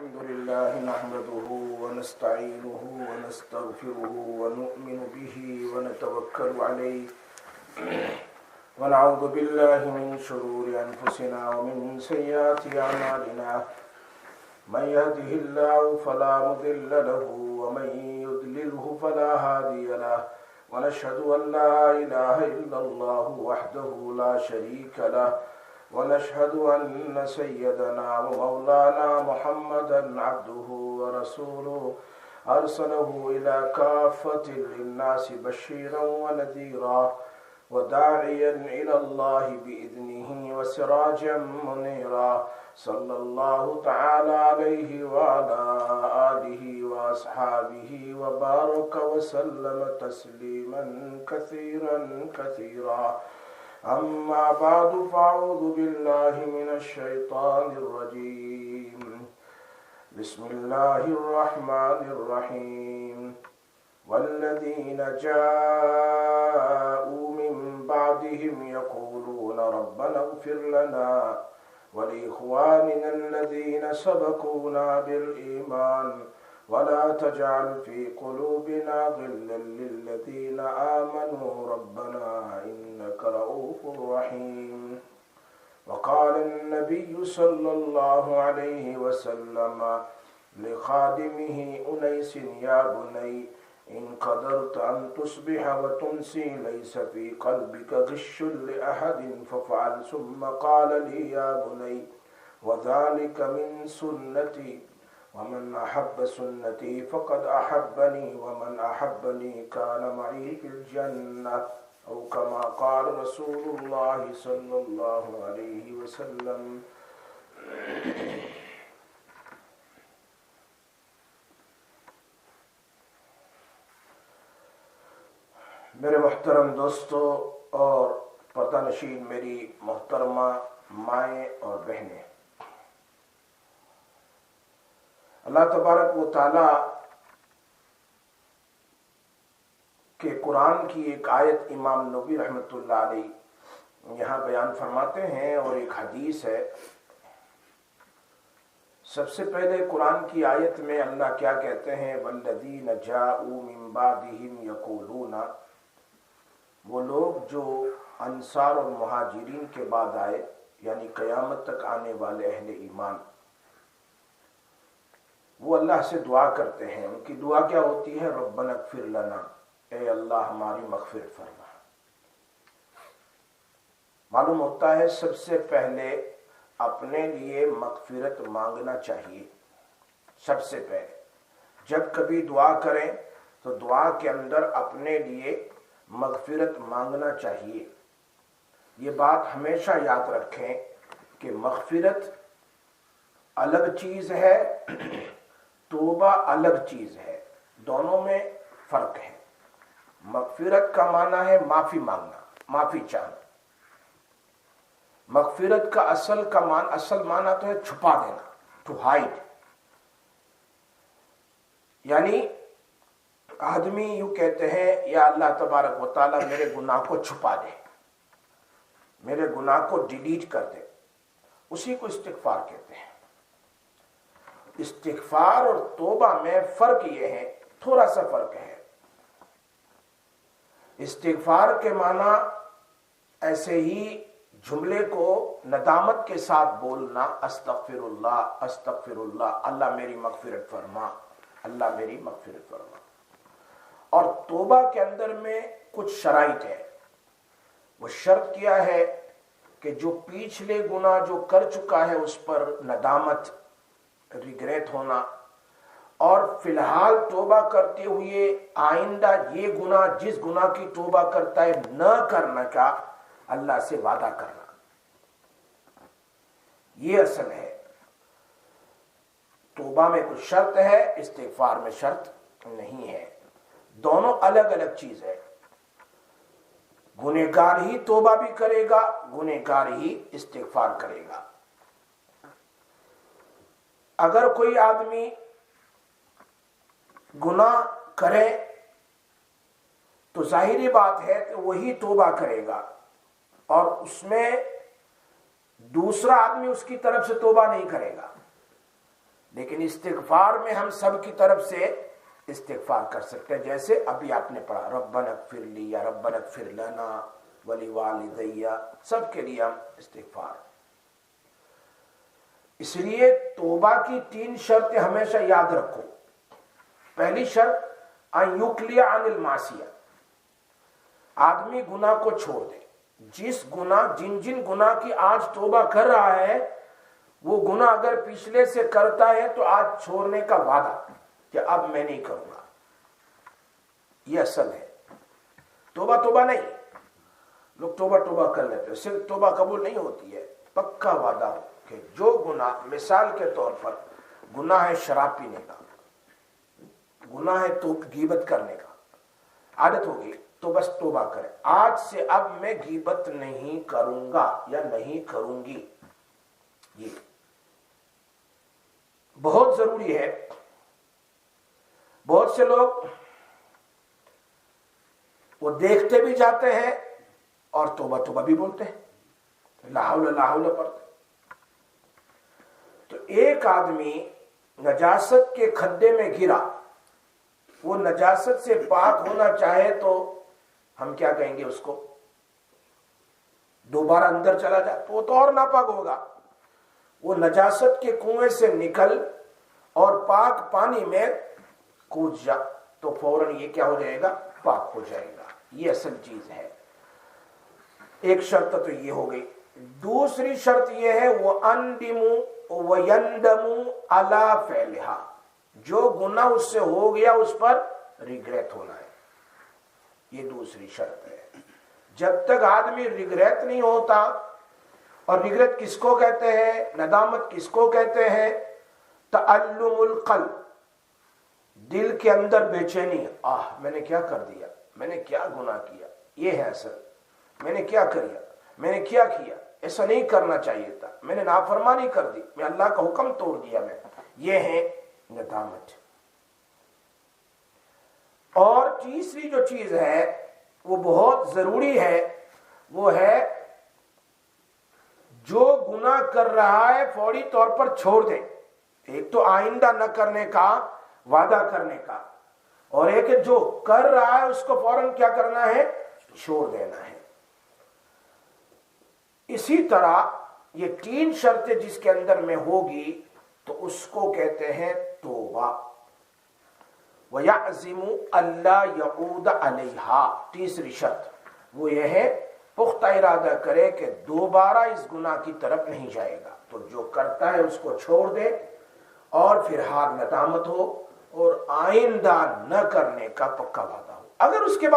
الحمد لله نحمده ونستعينه ونستغفره ونؤمن به ونتوكل عليه ونعوذ بالله من شرور أنفسنا ومن سيئات أعمالنا من يهده الله فلا مضل له ومن يضلله فلا هادي له ونشهد أن لا إله إلا الله وحده لا شريك له ونشهد أن سيدنا ومولانا محمدا عبده ورسوله أرسله إلى كافة للناس بشيرا ونذيرا وداعيا إلى الله بإذنه وسراجا منيرا صلى الله تعالى عليه وعلى آله وأصحابه وبارك وسلم تسليما كثيرا كثيرا أما بعد فأعوذ بالله من الشيطان الرجيم بسم الله الرحمن الرحيم والذين جاءوا من بعدهم يقولون ربنا اغفر لنا ولإخواننا الذين سبقونا بالإيمان ولا تجعل في قلوبنا غلا للذين آمنوا ربنا إنك رؤوف رحيم وقال النبي صلى الله عليه وسلم لخادمه أنيس يا بني إن قدرت أن تصبح وتمسي ليس في قلبك غش لأحد فافعل ثم قال لي يا بني وذلك من سنتي ومن أحب سنتي فقد أحبني ومن أحبني كان معي في الجنة أو كما قال رسول الله صلى الله عليه وسلم میرے محترم دوستو اور پردہ نشین میری محترمہ مائیں اور بہنیں، اللہ تبارک و تعالی کے قرآن کی ایک آیت امام نووی رحمۃ اللہ علیہ یہاں بیان فرماتے ہیں اور ایک حدیث ہے۔ سب سے پہلے قرآن کی آیت میں اللہ کیا کہتے ہیں؟ والذین جاءوا من بعدہم یقولون، وہ لوگ جو انصار اور مہاجرین کے بعد آئے، یعنی قیامت تک آنے والے اہل ایمان، وہ اللہ سے دعا کرتے ہیں۔ ان کی دعا کیا ہوتی ہے؟ ربنا اغفر لنا، اے اللہ ہماری مغفرت فرما۔ معلوم ہوتا ہے سب سے پہلے اپنے لیے مغفرت مانگنا چاہیے۔ سب سے پہلے جب کبھی دعا کریں تو دعا کے اندر اپنے لیے مغفرت مانگنا چاہیے۔ یہ بات ہمیشہ یاد رکھیں کہ مغفرت الگ چیز ہے، توبہ الگ چیز ہے، دونوں میں فرق ہے۔ مغفرت کا معنی ہے معافی مانگنا، معافی چاہنا۔ مغفرت کا اصل معنی تو ہے چھپا دینا، ٹو ہائڈ، یعنی آدمی یوں کہتے ہیں یا اللہ تبارک و تعالیٰ میرے گناہ کو چھپا دے، میرے گناہ کو ڈیلیٹ کر دے، اسی کو استغفار کہتے ہیں۔ استغفار اور توبہ میں فرق یہ ہے، تھوڑا سا فرق ہے۔ استغفار کے معنی ایسے ہی جملے کو ندامت کے ساتھ بولنا، استغفر اللہ استغفر اللہ، اللہ میری مغفرت فرما، اللہ میری مغفرت فرما۔ اور توبہ کے اندر میں کچھ شرائط ہے۔ وہ شرط کیا ہے کہ جو پچھلے گناہ جو کر چکا ہے اس پر ندامت، ریگریٹ ہونا، اور فی الحال توبہ کرتے ہوئے آئندہ یہ گناہ، جس گناہ کی توبہ کرتا ہے نہ کرنا کا اللہ سے وعدہ کرنا، یہ اصل ہے۔ توبہ میں کچھ شرط ہے، استغفار میں شرط نہیں ہے، دونوں الگ الگ چیز ہے۔ گنہگار ہی توبہ بھی کرے گا، گنہگار ہی استغفار کرے گا۔ اگر کوئی آدمی گناہ کرے تو ظاہری بات ہے کہ وہی توبہ کرے گا، اور اس میں دوسرا آدمی اس کی طرف سے توبہ نہیں کرے گا۔ لیکن استغفار میں ہم سب کی طرف سے استغفار کر سکتے ہیں، جیسے ابھی آپ نے پڑھا ربنا اغفر لی یا ربنا اغفر لنا ولوالدی، سب کے لیے ہم استغفار۔ اس لیے توبہ کی 3 شرطیں ہمیشہ یاد رکھو۔ پہلی شرط ان یقلع عن المعصیہ، آدمی گناہ کو چھوڑ دے۔ جن گناہ کی آج توبہ کر رہا ہے، وہ گناہ اگر پچھلے سے کرتا ہے تو آج چھوڑنے کا وعدہ کہ اب میں نہیں کروں گا، یہ اصل ہے۔ توبہ نہیں، لوگ توبہ کر لیتے ہیں، صرف توبہ قبول نہیں ہوتی ہے، پکا وعدہ ہو کہ جو گناہ، مثال کے طور پر گناہ ہے شراب پینے کا، گناہ ہے تو غیبت کرنے کا، عادت ہوگی تو بس توبہ کرے، آج سے اب میں غیبت نہیں کروں گا یا نہیں کروں گی۔ یہ بہت ضروری ہے۔ بہت سے لوگ وہ دیکھتے بھی جاتے ہیں اور توبہ بھی بولتے ہیں، لا حول پڑھتے۔ تو ایک آدمی نجاست کے کھڈے میں گرا، وہ نجاست سے پاک ہونا چاہے تو ہم کیا کہیں گے اس کو؟ دوبارہ اندر چلا جائے تو وہ تو اور ناپاک ہوگا۔ وہ نجاست کے کنویں سے نکل اور پاک پانی میں کود جا تو فوراً یہ کیا ہو جائے گا؟ پاک ہو جائے گا۔ یہ اصل چیز ہے۔ ایک شرط تو یہ ہو گئی۔ دوسری شرط یہ ہے وَأَنْدِمُ وَيَنْدَمُ عَلَى فِعْلِهَا، جو گناہ اس سے ہو گیا اس پر ریگریٹ ہونا ہے، یہ دوسری شرط ہے۔ جب تک آدمی ریگریٹ نہیں ہوتا، اور ریگریٹ کس کو کہتے ہیں، ندامت کس کو کہتے ہیں؟ تعلم القلب، دل کے اندر بے چینی، میں نے کیا کر دیا، میں نے کیا گناہ کیا، یہ ہے اصل، میں نے کیا کیا، میں نے کیا کیا، ایسا نہیں کرنا چاہیے تھا، میں نے نافرمانی کر دی، میں اللہ کا حکم توڑ دیا، میں، یہ ہے ندامت۔ اور تیسری جو چیز ہے وہ بہت ضروری ہے، وہ ہے جو گناہ کر رہا ہے فوری طور پر چھوڑ دے۔ ایک تو آئندہ نہ کرنے کا وعدہ کرنے کا، اور ایک جو کر رہا ہے اس کو فوراً کیا کرنا ہے؟ چھوڑ دینا ہے۔ اسی طرح یہ 3 شرطیں جس کے اندر میں ہوگی تو اس کو کہتے ہیں توبہ۔ وَيَعْزِمُ أَلَّا يَعُودَ عَلَيْهَا، تیسری شرط وہ یہ ہے پختہ ارادہ کرے کہ دوبارہ اس گناہ کی طرف نہیں جائے گا۔ تو جو کرتا ہے اس کو چھوڑ دے، اور پھر ہار ندامت ہو، اور آئندہ نہ کرنے کا پکا وعدہ ہو۔ اگر اس کے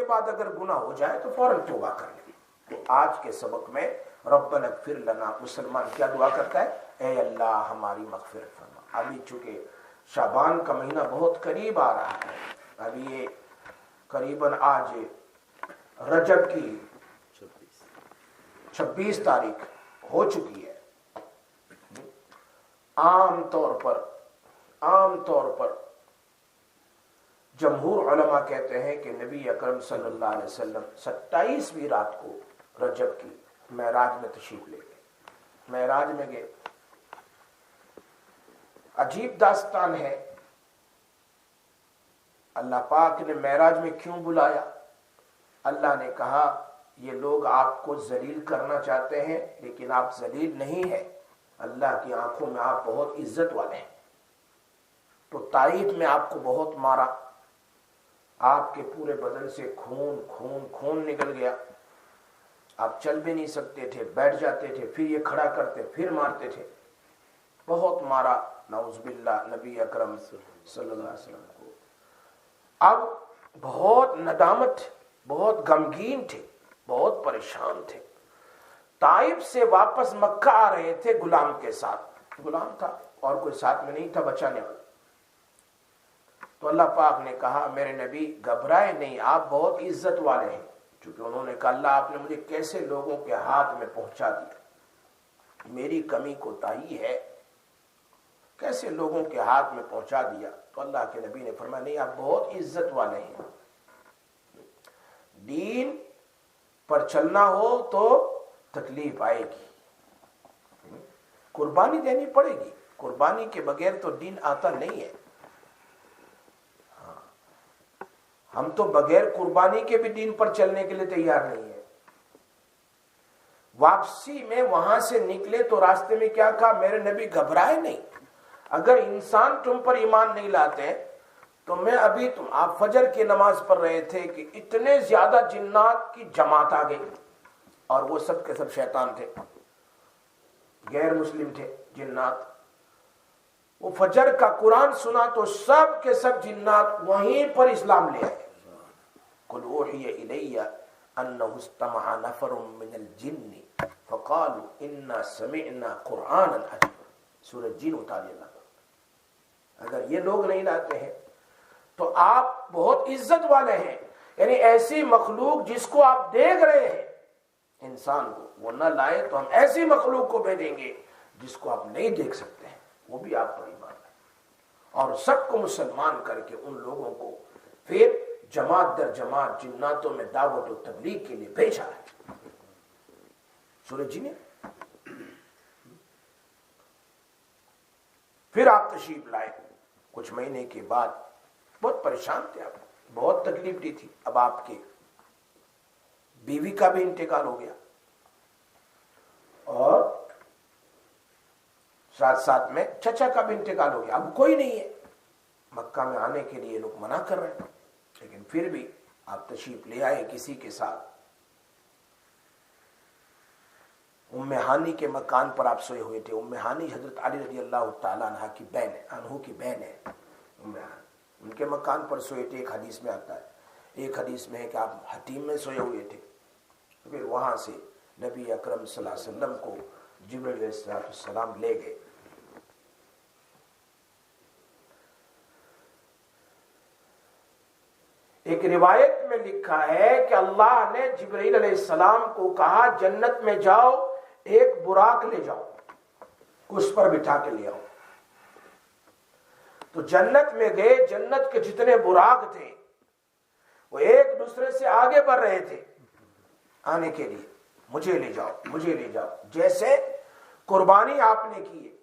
بعد اگر گناہ ہو جائے تو فوراً توبہ کر لے۔ تو آج کے سبق میں ربنا اغفر لنا، مسلمان کیا دعا کرتا ہے؟ اے اللہ ہماری مغفرت فرما۔ ابھی چونکہ شعبان کا مہینہ بہت قریب آ رہا ہے، ابھی یہ قریباً آج رجب کی 26 تاریخ ہو چکی ہے۔ عام طور پر جمہور علماء کہتے ہیں کہ نبی اکرم صلی اللہ علیہ وسلم 27ویں رات کو رجب کی معراج میں تشریف لے گئے، معراج میں گئے۔ عجیب داستان ہے، اللہ پاک نے معراج میں کیوں بلایا؟ اللہ نے کہا یہ لوگ آپ کو ذلیل کرنا چاہتے ہیں، لیکن آپ ذلیل نہیں ہیں، اللہ کی آنکھوں میں آپ بہت عزت والے ہیں۔ تو طائف میں آپ کو بہت مارا، آپ کے پورے بدن سے خون نکل گیا، آپ چل بھی نہیں سکتے تھے، بیٹھ جاتے تھے، پھر یہ کھڑا کرتے، پھر مارتے تھے، بہت مارا نعوذ باللہ نبی اکرم صلی اللہ علیہ وسلم کو۔ اب بہت ندامت، بہت غمگین تھے، بہت پریشان تھے۔ طائف سے واپس مکہ آ رہے تھے غلام کے ساتھ، غلام تھا اور کوئی ساتھ میں نہیں تھا بچانے والا۔ تو اللہ پاک نے کہا میرے نبی گھبرائے نہیں، آپ بہت عزت والے ہیں، چونکہ انہوں نے کہا اللہ آپ نے مجھے کیسے لوگوں کے ہاتھ میں پہنچا دیا، میری کمی کوتاہی ہے، کیسے لوگوں کے ہاتھ میں پہنچا دیا۔ تو اللہ کے نبی نے فرمایا نہیں آپ بہت عزت والے ہیں، دین پر چلنا ہو تو تکلیف آئے گی، قربانی دینی پڑے گی، قربانی کے بغیر تو دین آتا نہیں ہے. ہم تو بغیر قربانی کے بھی دین پر چلنے کے لیے تیار نہیں ہے. واپسی میں وہاں سے نکلے تو راستے میں کیا کہا؟ میرے نبی گھبرائے نہیں. اگر انسان تم پر ایمان نہیں لاتے تو میں ابھی آپ فجر کی نماز پڑھ رہے تھے کہ اتنے زیادہ جنات کی جماعت آ گئی اور وہ سب کے سب شیطان تھے, غیر مسلم تھے جنات. وہ فجر کا قرآن سنا تو سب کے سب جنات وہیں پر اسلام لے آئے. قل اوحی الی انہ استمع نفر من الجن فقالوا انا سمعنا قرآنا عجبا. سورہ جن اتاری اللہ. اگر یہ لوگ نہیں لاتے ہیں تو آپ بہت عزت والے ہیں. یعنی ایسی مخلوق جس کو آپ دیکھ رہے ہیں انسان کو, وہ نہ لائے تو ہم ایسی مخلوق کو بھیجیں گے جس کو آپ نہیں دیکھ سکتے ہیں, وہ بھی آپ پر ایمان لائے. اور سب کو مسلمان کر کے ان لوگوں کو پھر جماعت در جماعت جناتوں میں دعوت و تبلیغ کے لیے بھیجا ہے. سورہ جن. پھر آپ تشریف لائے. کچھ مہینے کے بعد بہت پریشان تھے آپ, بہت تکلیف دی تھی. اب آپ کے بیوی کا بھی انتقال ہو گیا اور ساتھ ساتھ میں چچا کا بھی انتقال ہو گیا. اب کوئی نہیں ہے. مکہ میں آنے کے لیے لوگ منع کر رہے ہیں, لیکن پھر بھی آپ تشریف لے آئے کسی کے ساتھ. ام ہانی کے مکان پر آپ سوئے ہوئے تھے. ام ہانی حضرت علی رضی اللہ تعالیٰ عنہ کی بہن ہے, عنہ کی بہن ہے ام ہانی. ان کے مکان پر سوئے تھے. ایک حدیث میں آتا ہے, ایک حدیث میں ہے کہ آپ حتیم میں سوئے ہوئے تھے. پھر وہاں سے نبی اکرم صلی اللہ علیہ وسلم کو جبرائیل علیہ السلام لے گئے. ایک روایت میں لکھا ہے کہ اللہ نے جبرائیل علیہ السلام کو کہا جنت میں جاؤ, ایک براق لے جاؤ, اس پر بٹھا کے لے آؤ. تو جنت میں گئے. جنت کے جتنے براق تھے وہ ایک دوسرے سے آگے بڑھ رہے تھے آنے کے لیے, مجھے لے جاؤ, مجھے لے جاؤ. جیسے قربانی آپ نے کی,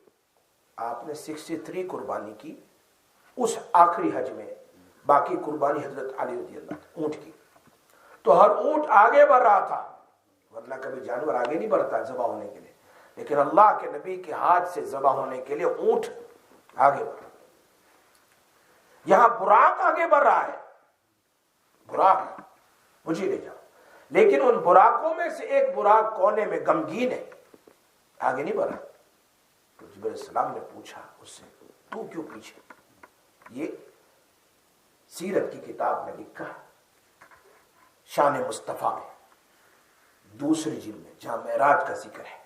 آپ نے 63 قربانی کی اس آخری حج میں. باقی قربانی حضرت علی رضی اللہ اونٹ کی. تو ہر اونٹ آگے بڑھ رہا تھا, ورنہ کبھی جانور آگے نہیں بڑھتا ذبح ہونے کے لیے, لیکن اللہ کے نبی کے ہاتھ سے ذبح ہونے کے لیے اونٹ آگے بڑھ رہا. یہاں براق آگے بڑھ رہا ہے, براق مجھے لے جاؤ. لیکن ان براقوں میں سے ایک براق کونے میں غمگین ہے, آگے نہیں بڑھ رہا. تو جبرائیل السلام نے پوچھا اس سے, تو کیوں پیچھے؟ یہ سیرت کی کتاب میں لکھا ہے, شان مصطفیٰ میں دوسری جلد میں, جہاں معراج کا ذکر ہے.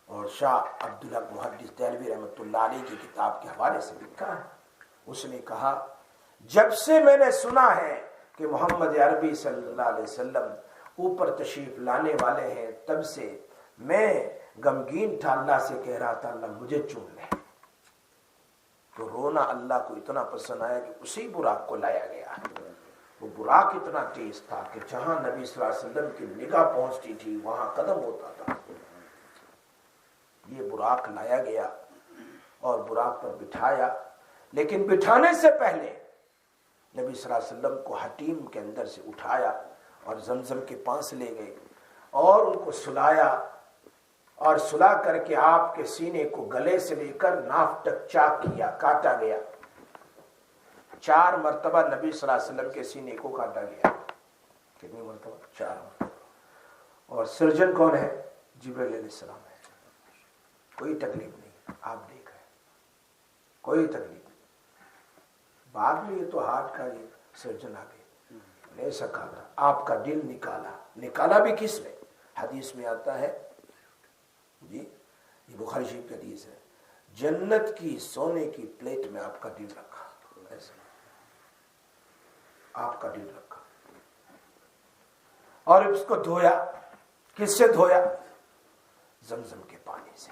اور شاہ عبدالحق محدث دہلوی رحمۃ اللہ علیہ کی کتاب کے حوالے سے لکھا ہے. اس نے کہا جب سے میں نے سنا ہے کہ محمد عربی صلی اللہ علیہ وسلم اوپر تشریف لانے والے ہیں, تب سے میں غمگین تھا, اللہ سے کہہ رہا تھا اللہ مجھے چون لے. تو رونا اللہ کو اتنا پسند آیا کہ اسی براق کو لایا گیا. وہ براق اتنا تیز تھا کہ جہاں نبی صلی اللہ علیہ وسلم کی نگاہ پہنچتی تھی وہاں قدم ہوتا تھا. یہ براق لایا گیا اور براق پر بٹھایا. لیکن بٹھانے سے پہلے نبی صلی اللہ علیہ وسلم کو حتیم کے اندر سے اٹھایا اور زمزم کے پاس لے گئے اور ان کو سلایا, اور سلا کر کے آپ کے سینے کو گلے سے لے کر ناف تک چاک کیا, کاٹا گیا. 4 مرتبہ نبی صلی اللہ علیہ وسلم کے سینے کو کاٹا گیا. کتنی مرتبہ؟ 4 مرتبہ. اور سرجن کون ہے؟ جبرائیل علیہ السلام ہے. کوئی تکلیف نہیں, آپ دیکھ رہے ہیں, کوئی تکلیف نہیں. بعد میں یہ تو ہارٹ کا یہ سرجن آ گئے, نہیں سکا تھا. آپ کا دل نکالا. نکالا بھی کس نے؟ حدیث میں آتا ہے جی, یہ بخاری شریف کی حدیث ہے, جنت کی سونے کی پلیٹ میں آپ کا دل رکھا. ایسا آپ کا دل رکھا اور اس کو دھویا. کس سے دھویا؟ زمزم کے پانی سے.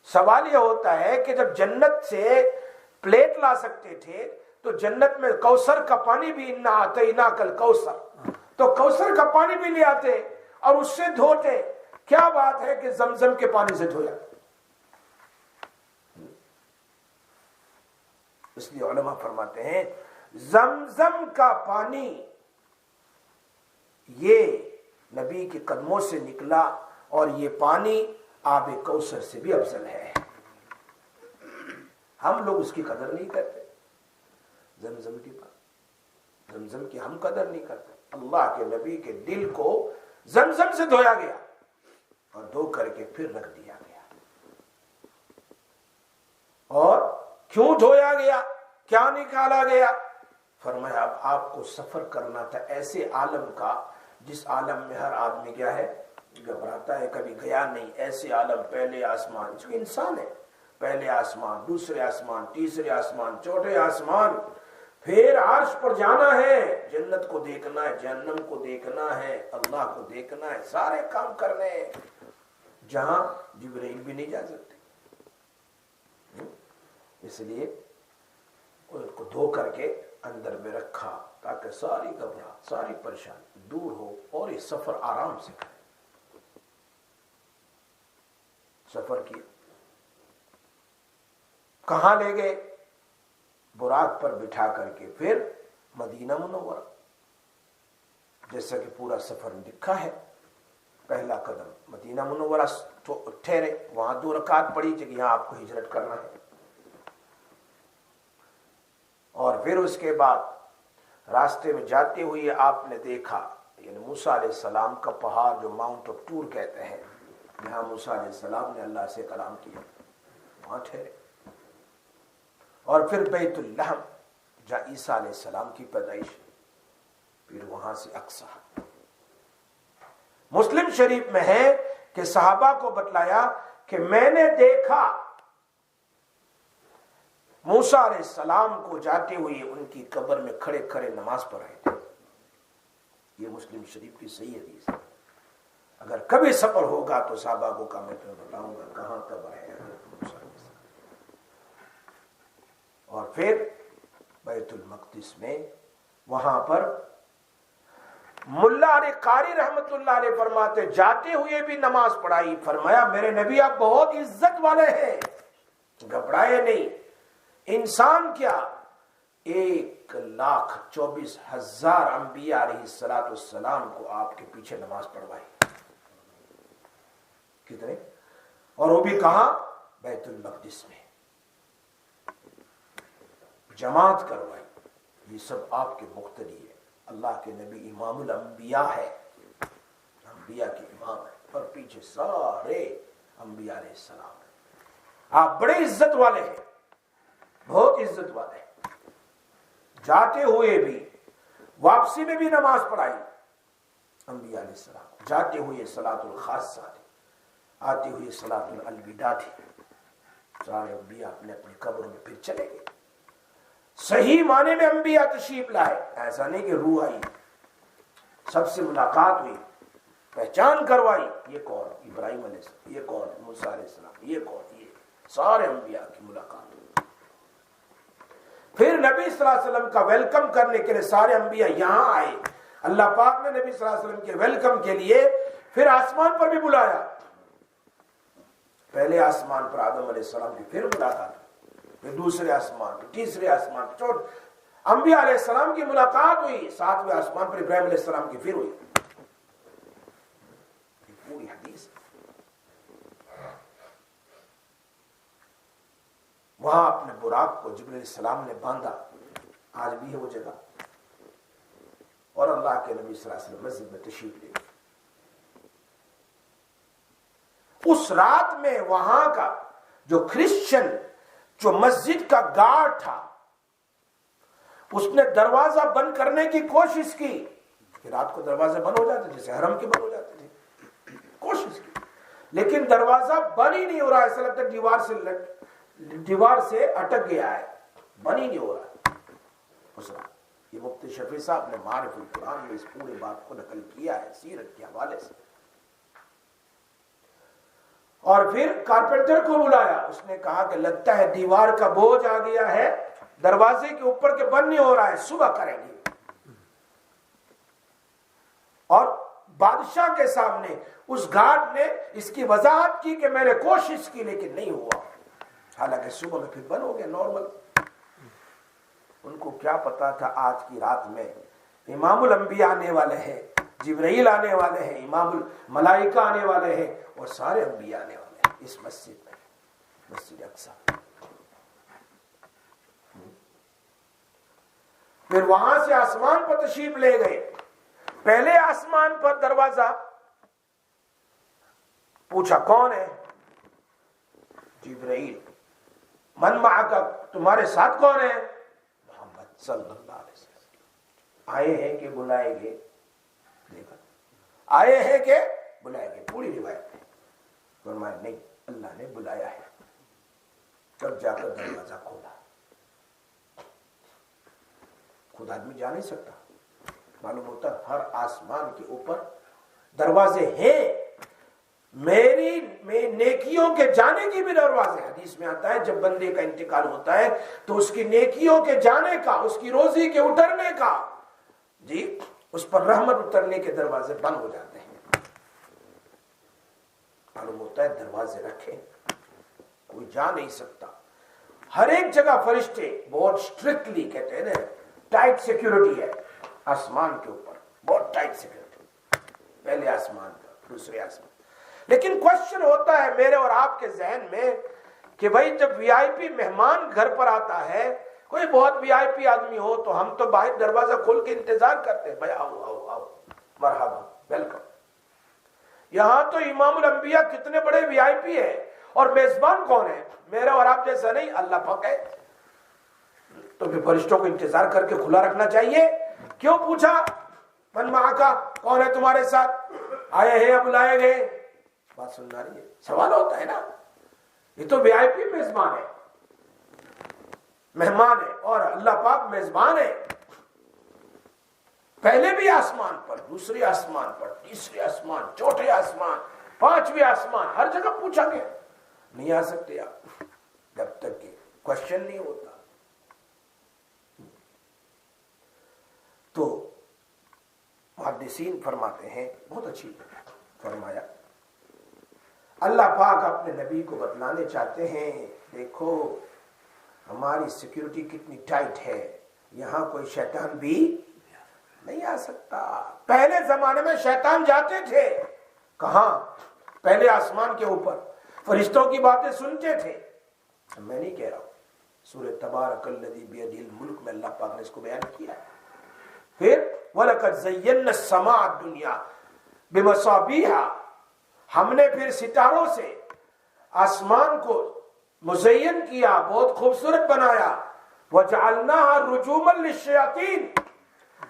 سوال یہ ہوتا ہے کہ جب جنت سے پلیٹ لا سکتے تھے تو جنت میں کوثر کا پانی بھی انا اعطیناک الکوثر, تو کوثر کا پانی بھی لے آتے اور اس سے دھوتے. کیا بات ہے کہ زمزم کے پانی سے دھویا. اس لیے علماء فرماتے ہیں زمزم کا پانی یہ نبی کے قدموں سے نکلا اور یہ پانی آب کوثر سے بھی افضل ہے. ہم لوگ اس کی قدر نہیں کرتے. زمزم کی ہم قدر نہیں کرتے. اللہ کے نبی کے دل کو زمزم سے دھویا گیا اور دھو کر کے پھر رکھ دیا گیا. اور کیوں دھویا گیا, کیا نکالا گیا؟ فرمایا اب آپ کو سفر کرنا تھا ایسے عالم کا جس عالم میں ہر آدمی کیا ہے, گھبراتا ہے, کبھی گیا نہیں. ایسے عالم, پہلے آسمان, جو انسان ہے, پہلے آسمان, دوسرے آسمان, تیسرے آسمان, چوتھے آسمان, پھر عرش پر جانا ہے, جنت کو دیکھنا ہے, جہنم کو دیکھنا ہے, اللہ کو دیکھنا ہے, سارے کام کرنے ہیں جہاں جبرائیل بھی نہیں جا سکتے. اس لیے اس کو دھو کر کے اندر میں رکھا تاکہ ساری گھبراہٹ, ساری پریشانی دور ہو اور یہ سفر آرام سے کرے. سفر کیا, کہاں لے گئے؟ براق پر بٹھا کر کے پھر مدینہ منورہ. جیسا کہ پورا سفر لکھا ہے. پہلا قدم مدینہ منورہ ٹھہرے, وہاں 2 رکعت پڑھی کہ یہاں آپ کو ہجرت کرنا ہے. اور پھر اس کے بعد راستے میں جاتے ہوئے آپ نے دیکھا, یعنی موسیٰ علیہ السلام کا پہاڑ جو ماؤنٹ آف ٹور کہتے ہیں, یہاں موسیٰ علیہ السلام نے اللہ سے کلام کیا, وہاں ٹھہرے. اور پھر بیت اللحم جہاں عیسیٰ علیہ السلام کی پیدائش, پھر وہاں سے اقصی. مسلم شریف میں ہے کہ صحابہ کو بتلایا کہ میں نے دیکھا موسیٰ علیہ السلام کو جاتے ہوئے ان کی قبر میں کھڑے کھڑے نماز پڑھ رہے تھے. یہ مسلم شریف کی صحیح حدیث ہے. اگر کبھی سفر ہوگا تو صحابہ کو میں تمہیں بتاؤں گا کہاں قبر ہے. اور پھر بیت المقدس میں وہاں پر ملا علی قاری رحمت اللہ علیہ فرماتے جاتے ہوئے بھی نماز پڑھائی. فرمایا میرے نبی آپ بہت عزت والے ہیں, گھبرائے نہیں. انسان کیا 1,24,000 انبیاء علیہ السلام کو آپ کے پیچھے نماز پڑھوائی. کتنے؟ اور وہ بھی کہاں؟ بیت المقدس میں جماعت کروائی. یہ سب آپ کے مقتدی ہے. اللہ کے نبی امام الانبیاء ہے, انبیاء کے امام ہے, اور پیچھے سارے انبیاء علیہ السلام ہیں. آپ بڑے عزت والے ہیں, بہت عزت والے ہیں. جاتے ہوئے بھی واپسی میں بھی نماز پڑھائی انبیاء علیہ السلام. جاتے ہوئے صلاۃ الخاصہ تھی, آتے ہوئے صلاۃ الوداع تھی. سارے انبیاء اپنے اپنی قبروں میں پھر چلے گئے. صحیح معنی میں انبیاء تشریف لائے, ایسا نہیں کہ روح آئی, سب سے ملاقات ہوئی, پہچان کروائی. یہ کون؟ ابراہیم علیہ السلام. یہ کون؟ موسیٰ علیہ السلام. یہ کون؟ یہ سارے انبیاء کی ملاقات ہوئی. پھر نبی صلی اللہ علیہ وسلم کا ویلکم کرنے کے لیے سارے انبیاء یہاں آئے. اللہ پاک نے نبی صلی اللہ علیہ وسلم کے ویلکم کے لیے پھر آسمان پر بھی بلایا. پہلے آسمان پر آدم علیہ السلام کی پھر ملاقات, پھر دوسرے آسمان پر, تیسرے آسمان پر, چوتھے انبیاء علیہ السلام کی ملاقات ہوئی. 7ویں آسمان پر ابراہیم علیہ السلام کی پھر ہوئی. پوری حدیث وہاں اپنے براق کو جبرائیل علیہ السلام نے باندھا. آج بھی ہے وہ جگہ. اور اللہ کے نبی صلی اللہ علیہ وسلم مسجد میں تشریف لے گئے. اس رات میں وہاں کا جو کرسچن جو مسجد کا گارڈ تھا اس نے دروازہ بند کرنے کی کوشش کی کہ رات کو دروازے بند ہو جاتے جیسے حرم کے بند ہو جاتے تھے. کوشش کی لیکن دروازہ بند ہی نہیں ہو رہا. ایسا لگتا ہے دیوار سے اٹک گیا ہے, بند ہی نہیں ہو رہا. اس رات یہ مفتی شفیع صاحب نے معارف القرآن میں اس پورے بات کو نقل کیا ہے سیرت کے حوالے سے. اور پھر کارپینٹر کو بلایا. اس نے کہا کہ لگتا ہے دیوار کا بوجھ آ گیا ہے, دروازے کے اوپر کے بند نہیں ہو رہا ہے, صبح کریں گے. اور بادشاہ کے سامنے اس گارڈ نے اس کی وضاحت کی کہ میں نے کوشش کی لیکن نہیں ہوا. حالانکہ صبح میں پھر بند ہو گیا نارمل. ان کو کیا پتا تھا آج کی رات میں امام الانبیاء آنے والے ہیں، جبرائیل آنے والے ہیں، امام الملائکہ آنے والے ہیں، اور سارے انبیاء آنے والے ہیں اس مسجد میں، مسجد اقصی۔ پھر وہاں سے آسمان پر تشریف لے گئے۔ پہلے آسمان پر دروازہ، پوچھا کون ہے؟ جبرائیل۔ من معک، تمہارے ساتھ کون ہے؟ محمد صلی اللہ علیہ وسلم۔ آئے ہیں کہ بلائیں گے؟ دیکھا، آئے ہیں کہ بلائیں گے، پوری روایت ہے۔ فرمایا نہیں، اللہ نے بلایا ہے۔ تب جا کر دروازہ کھولا۔ خود آدمی جا نہیں سکتا، معلوم ہوتا ہر آسمان کے اوپر دروازے ہیں۔ میری نیکیوں کے جانے کی بھی دروازے، حدیث میں آتا ہے جب بندے کا انتقال ہوتا ہے تو اس کی نیکیوں کے جانے کا، اس کی روزی کے اترنے کا، جی اس پر رحمت اترنے کے دروازے بند ہو جاتے ہیں۔ معلوم ہوتا ہے دروازے رکھے، کوئی جا نہیں سکتا۔ ہر ایک جگہ فرشتے بہت سٹرکٹلی کہتے ہیں نا، ٹائٹ سیکیورٹی ہے آسمان کے اوپر، بہت ٹائٹ سیکیورٹی، پہلے آسمان پر، دوسرے آسمان۔ لیکن کوشچن ہوتا ہے میرے اور آپ کے ذہن میں کہ بھائی جب وی آئی پی مہمان گھر پر آتا ہے، کوئی بہت وی آئی پی آدمی ہو تو ہم تو باہر دروازہ کھول کے انتظار کرتے ہیں، بھائی آؤ آؤ آؤ، مرحبا، ویلکم۔ یہاں تو امام الانبیاء کتنے بڑے وی آئی پی ہے، اور میزبان کون ہے؟ میرا اور آپ جیسا نہیں، اللہ پاک ہے۔ تو پھر فرشتوں کو انتظار کر کے کھلا رکھنا چاہیے۔ کیوں پوچھا من معکا، کون ہے تمہارے ساتھ؟ آئے ہیں یا بلائے گئے؟ بات سننا رہی ہے، سوال ہوتا ہے نا۔ یہ تو وی آئی پی میزبان ہے، مہمان ہے، اور اللہ پاک میزبان ہے۔ پہلے بھی آسمان پر، دوسرے آسمان پر، تیسرے آسمان، چوتھے آسمان، پانچویں آسمان، ہر جگہ پوچھا گیا، نہیں آ سکتے آپ جب تک کہ کوشچن نہیں ہوتا۔ تو محدثین فرماتے ہیں، بہت اچھی فرمایا، اللہ پاک اپنے نبی کو بتلانے چاہتے ہیں دیکھو ہماری سیکیورٹی کتنی ٹائٹ ہے، یہاں کوئی شیطان بھی نہیں آ سکتا۔ پہلے زمانے میں شیطان جاتے تھے کہاں؟ پہلے آسمان کے اوپر، فرشتوں کی باتیں سنتے تھے۔ میں نہیں کہہ رہا ہوں، سورہ تبارک الذی بیدہ الملک میں اللہ پاک نے اس کو بیان کیا ہے۔ پھر وَلَقَدْ زَيَّنَّا السَّمَاءَ الدُّنْيَا بِمَصَابِيحَ، ہم نے پھر ستاروں سے آسمان کو مزین کیا، بہت خوبصورت بنایا۔ وَجَعَلْنَاهَا رُجُومًا لِلشَّيَاطِينِ،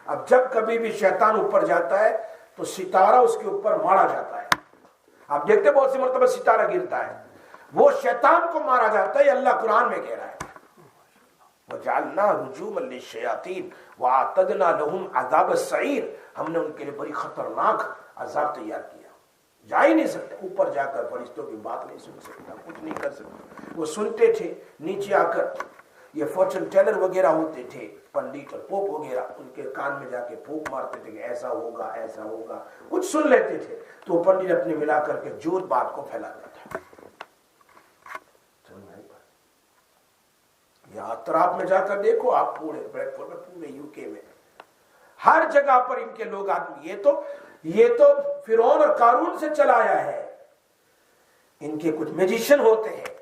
اب جب کبھی بھی شیطان اوپر جاتا ہے تو ستارہ اس کے اوپر مارا جاتا ہے۔ آپ دیکھتے بہت سی مرتبہ ستارہ گرتا ہے، وہ شیطان کو مارا جاتا ہے، یہ اللہ قرآن میں کہہ رہا ہے۔ وَجَعَلْنَا رُجُومًا لِلشَّيَاطِينِ وَأَعْتَدْنَا لَهُمْ عَذَابَ السَّعِيرِ، ہم نے ان کے لیے بڑی خطرناک عذاب تیار کیا۔ جا ہی نہیں سکتے اوپر، جا کر فرشتوں کی بات نہیں سن سکتا، کچھ نہیں کر سکتا۔ وہ سنتے تھے نیچے آ کر، یہ فارچون ٹیلر وغیرہ ہوتے تھے، پنڈت اور پوپ وغیرہ، ان کے کان میں جا کے پھونک مارتے تھے کہ ایسا ہوگا ایسا ہوگا، کچھ سن لیتے تھے تو وہ پنڈت اپنے ملا کر کے جھوٹ بات کو پھیلاتا تھا۔ یہاں اطراف میں جا کر دیکھو آپ، پورے بریڈ فورڈ میں، پورے یو کے میں ہر جگہ پر ان کے لوگ آدمی، یہ تو فرعون اور قارون سے چلایا ہے۔ ان کے کچھ میجیشن ہوتے ہیں،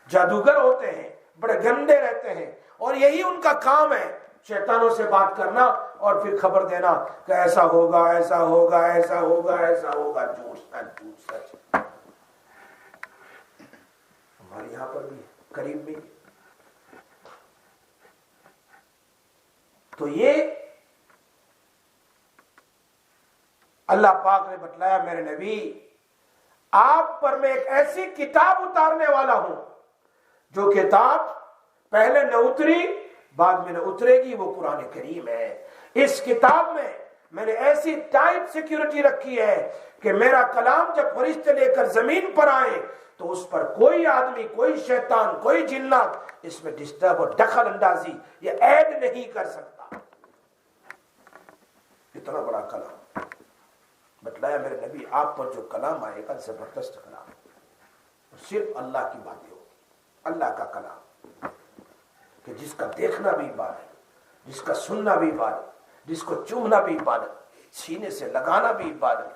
جادوگر ہوتے ہیں، بڑے گندے رہتے ہیں، اور یہی ان کا کام ہے، شیطانوں سے بات کرنا اور پھر خبر دینا کہ ایسا ہوگا ایسا ہوگا ایسا ہوگا ایسا ہوگا، جھوٹ سچ جھوٹ سچ۔ ہمارے یہاں پر بھی قریب میں، تو یہ اللہ پاک نے بتلایا میرے نبی آپ پر میں ایک ایسی کتاب اتارنے والا ہوں جو کتاب پہلے نہ اتری بعد میں نہ اترے گی، وہ قرآن کریم ہے۔ اس کتاب میں نے ایسی ٹائٹ سیکیورٹی رکھی ہے کہ میرا کلام جب فرشتے لے کر زمین پر آئے تو اس پر کوئی آدمی، کوئی شیطان، کوئی جنات اس میں ڈسٹرب اور دخل اندازی یہ ایڈ نہیں کر سکتا۔ اتنا بڑا کلام بتلایا میرے نبی، آپ پر جو کلام آئے گا زبردست کلام، صرف اللہ کی باتیں ہوگی، اللہ کا کلام کہ جس کا دیکھنا بھی بات ہے، جس کا سننا بھی عبادت, جس کو چومنا بھی عبادت, سینے سے لگانا بھی عبادت,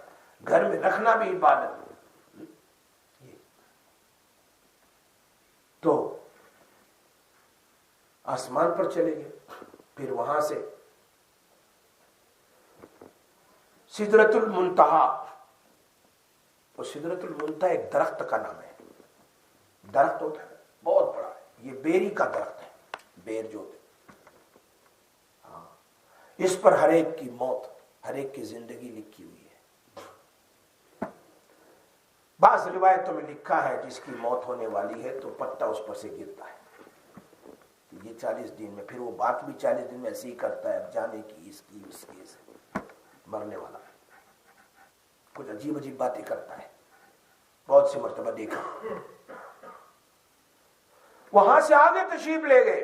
گھر میں رکھنا بھی عبادت. تو آسمان پر چلے گئے, پھر وہاں سے سدرۃ المنتہا. وہ سدرۃ المنتہا ایک درخت کا نام ہے. درخت ہوتا ہے بہت بڑا ہے, یہ بیری کا درخت ہے, بیر جو ہوتے, ہاں, اس پر ہر ایک کی موت, ہر ایک کی زندگی لکھی ہوئی ہے. بعض روایتوں میں لکھا ہے جس کی موت ہونے والی ہے تو پتا اس پر سے گرتا ہے. یہ 40 دن میں, پھر وہ بات بھی 40 دن میں ایسے ہی کرتا ہے, اب جانے کی اس کی مرنے والا کچھ عجیب عجیب باتیں کرتا ہے, بہت سی مرتبہ دیکھا. وہاں سے آگے تشریف لے گئے,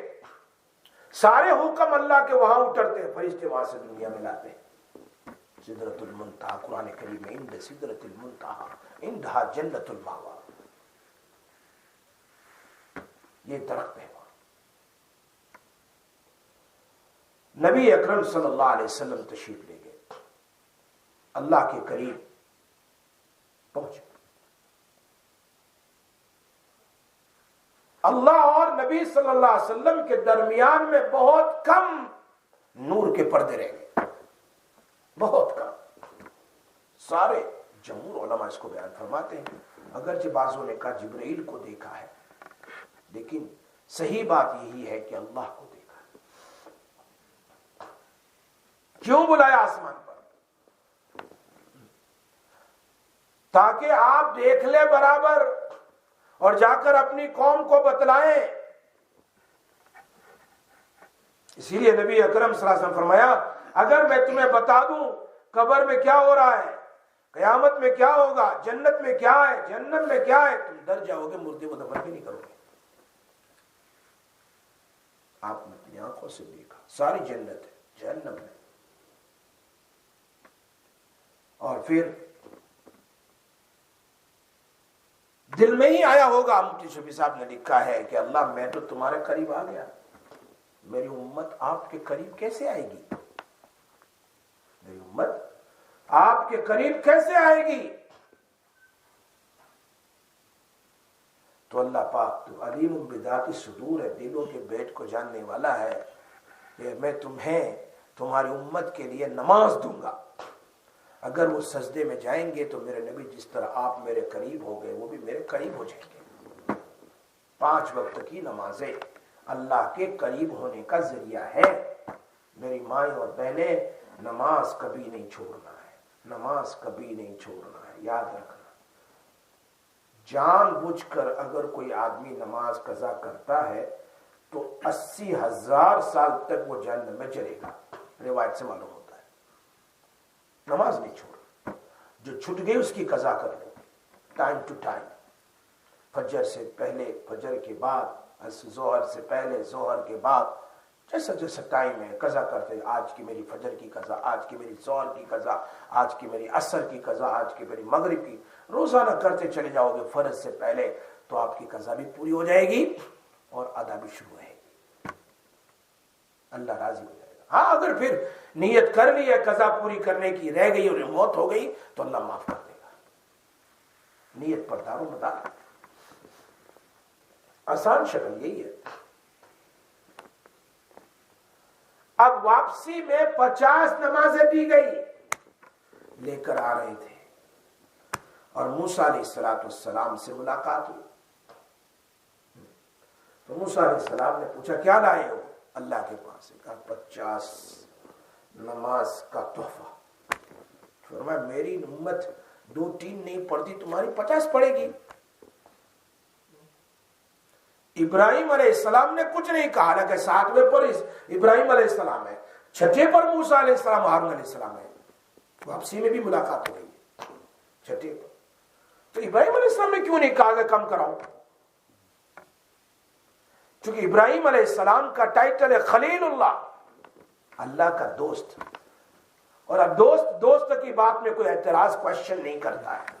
سارے حکم اللہ کے وہاں اترتے ہیں, فرشتے وہاں سے دنیا میں لاتے ہیں. سدرۃ المنتہا, قرآن کریم میں عند سدرۃ المنتہا عندہا جنت المأویٰ, یہ درخت ہے. نبی اکرم صلی اللہ علیہ وسلم تشریف لے گئے, اللہ کے قریب پہنچے. اللہ اور نبی صلی اللہ علیہ وسلم کے درمیان میں بہت کم نور کے پردے رہ گئے, بہت کم. سارے جمہور علماء اس کو بیان فرماتے ہیں, اگرچہ بعضوں نے کہا جبرائیل کو دیکھا ہے, لیکن صحیح بات یہی ہے کہ اللہ کو دیکھا. کیوں بلایا آسمان پر؟ تاکہ آپ دیکھ لیں برابر اور جا کر اپنی قوم کو بتلائیں. اسی لیے نبی اکرم صلی اللہ علیہ وسلم فرمایا, اگر میں تمہیں بتا دوں قبر میں کیا ہو رہا ہے, قیامت میں کیا ہوگا, جنت میں کیا ہے, جہنم میں کیا ہے, تم ڈر جاؤ گے, مردے کو دفن بھی نہیں کرو گے. آپ نے اپنی آنکھوں سے دیکھا ساری جنت ہے, جہنم ہے. اور پھر دل میں ہی آیا ہوگا, مفتی شفیع صاحب نے لکھا ہے کہ اللہ میں تو تمہارے قریب آ گیا, میری امت آپ کے قریب کیسے آئے گی, میری امت آپ کے قریب کیسے آئے گی. تو اللہ پاک تو علیم بذات الصدور ہے, دلوں کے بیٹ کو جاننے والا ہے. کہ میں تمہیں تمہاری امت کے لیے نماز دوں گا, اگر وہ سجدے میں جائیں گے تو میرے نبی جس طرح آپ میرے قریب ہو گئے وہ بھی میرے قریب ہو جائیں گے. 5 وقت کی نمازیں اللہ کے قریب ہونے کا ذریعہ ہے. میری مائیں اور بہنیں, نماز کبھی نہیں چھوڑنا ہے, نماز کبھی نہیں چھوڑنا ہے, یاد رکھنا. جان بوجھ کر اگر کوئی آدمی نماز قضا کرتا ہے تو 80,000 سال تک وہ جہنم میں جلے گا, روایت سے معلوم ہوتا ہے. نماز نہیں چھوڑ, جو چھٹ گئی اس کی قضا کر لو, ٹائم ٹو ٹائم, فجر سے پہلے, فجر کے بعد, ظہر سے پہلے, ظہر کے بعد, جیسا جیسا ٹائم ہے قضا کرتے. آج کی میری فجر کی قضا, آج کی میری ظہر کی قضا, آج کی میری عصر کی قضا, آج کی میری مغرب کی, روزانہ کرتے چلے جاؤ گے فرض سے پہلے تو آپ کی قضا بھی پوری ہو جائے گی اور ادا بھی شروع رہے گی. اللہ راضی ہو جائے گا. ہاں اگر پھر نیت کر لی ہے قضا پوری کرنے کی, رہ گئی اور موت ہو گئی تو اللہ معاف کر دے گا. نیت پر دار و مدار. آسان شکل یہی ہے. اب واپسی میں 50 نمازیں دی گئی, لے کر آ رہے تھے اور موسیٰ علیہ السلام سے ملاقات ہوئی. تو موسیٰ علیہ السلام نے پوچھا کیا لائے ہو اللہ کے پاس سے؟ کہا 50 نماز کا تحفہ. فرمایا میری امت 2-3 نہیں پڑھتی, تمہاری 50 پڑھے گی. ابراہیم علیہ السلام نے کچھ نہیں کہا, حالانکہ 7ویں پر ابراہیم علیہ السلام ہے, 6 پر موسیٰ علیہ السلام, ہارون علیہ السلام ہے. واپسی میں بھی ملاقات ہو گئی ہے 6 پر. تو ابراہیم علیہ السلام نے کیوں نہیں کہا کہ کم کراؤ؟ چونکہ ابراہیم علیہ السلام کا ٹائٹل ہے خلیل اللہ, اللہ کا دوست. اور اب دوست کی بات میں کوئی اعتراض کوشچن نہیں کرتا ہے.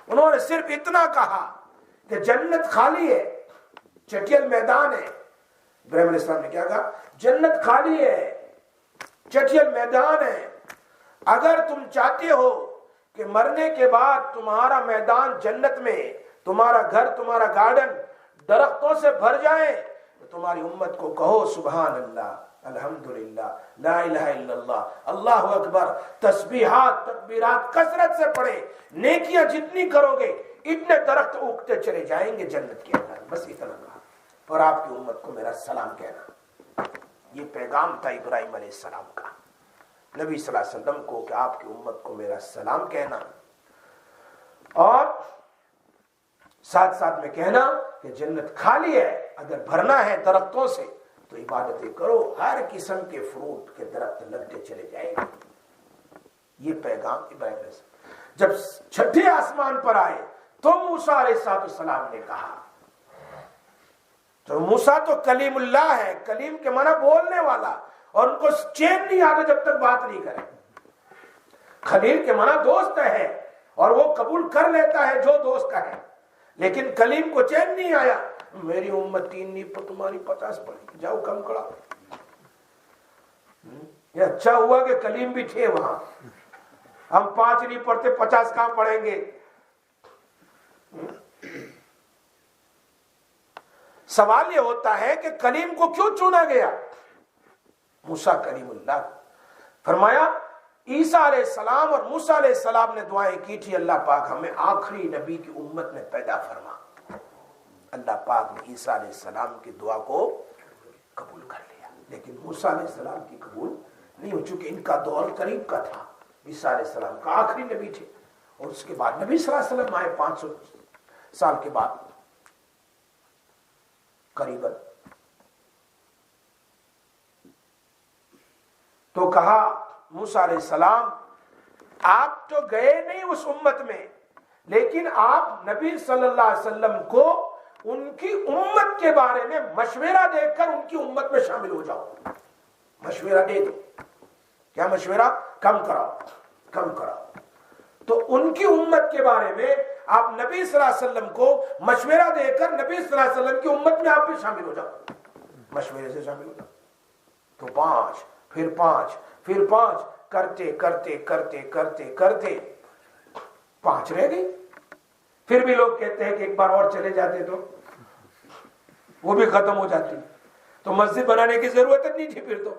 انہوں نے صرف اتنا کہا کہ جنت خالی ہے, چٹیل میدان ہے, ابراہیم علیہ السلام نے کیا کہا؟ جنت خالی ہے، چٹیل میدان ہے، اگر تم چاہتے ہو کہ مرنے کے بعد تمہارا میدان جنت میں، تمہارا گھر، تمہارا گارڈن درختوں سے بھر جائے، تو تمہاری امت کو کہو سبحان اللہ، الحمدللہ، لا الہ الا اللہ، اللہ اکبر، تسبیحات تکبیرات کثرت سے پڑھے، نیکیاں جتنی کرو گے اتنے درخت اگتے چلے جائیں گے جنت کے اندر. بس اتنا کہا. اور آپ کی امت کو میرا سلام کہنا. یہ پیغام تھا ابراہیم علیہ السلام کا نبی صلی اللہ علیہ وسلم کو کہ آپ کی امت کو میرا سلام کہنا، اور ساتھ ساتھ میں کہنا کہ جنت خالی ہے، اگر بھرنا ہے درختوں سے تو عبادتیں کرو، ہر قسم کے فروٹ کے درخت لگتے چلے جائیں گے. یہ پیغام ابراہیم علیہ السلام جب چھٹے آسمان پر آئے تو موسیٰ علیہ السلام نے کہا، تو موسیٰ تو کلیم اللہ ہے، کلیم کے معنی بولنے والا، اور ان کو چین نہیں آتا جب تک بات نہیں کرے. خلیل کے معنی دوست ہے، اور وہ قبول کر لیتا ہے جو دوست کا ہے، لیکن کلیم کو چین نہیں آیا. میری امت 3 نہیں پر تمہاری 50 پڑی، جاؤ کم کڑا. یہ اچھا ہوا کہ کلیم بھی تھے وہاں. ہم 5 نہیں پڑھتے 50 کہاں پڑھیں گے. سوال یہ ہوتا ہے کہ کلیم کو کیوں چنا گیا؟ موسیٰ کلیم اللہ. فرمایا عیسیٰ علیہ السلام اور موسیٰ علیہ السلام نے دعائیں کی تھی، اللہ پاک ہمیں آخری نبی کی امت میں پیدا فرما. اللہ پاک نے عیسیٰ علیہ السلام کی دعا کو قبول کر لیا، لیکن موسیٰ علیہ السلام کی قبول نہیں ہو، چونکہ ان کا دور قریب کا تھا. عیسیٰ علیہ السلام کا آخری نبی تھے، اور اس کے بعد نبی صلی اللہ علیہ وسلم آئے 500 سال کے بعد قریباً. تو کہا موسیٰ علیہ السلام آپ تو گئے نہیں اس امت میں، لیکن آپ نبی صلی اللہ علیہ وسلم کو ان کی امت کے بارے میں مشورہ دے کر ان کی امت میں شامل ہو جاؤ. مشورہ دے دو. کیا مشورہ؟ کم کراؤ. تو ان کی امت کے بارے میں آپ نبی صلی اللہ علیہ وسلم کو مشورہ دے کر نبی صلی اللہ علیہ وسلم کی امت میں آپ بھی شامل ہو جاؤ. مشورے سے شامل ہو جاؤ. تو 5 پھر 5 پھر 5 کرتے کرتے کرتے کرتے کرتے 5 رہ گئی. پھر بھی لوگ کہتے ہیں کہ ایک بار اور چلے جاتے تو وہ بھی ختم ہو جاتی، تو مسجد بنانے کی ضرورت نہیں تھی. پھر تو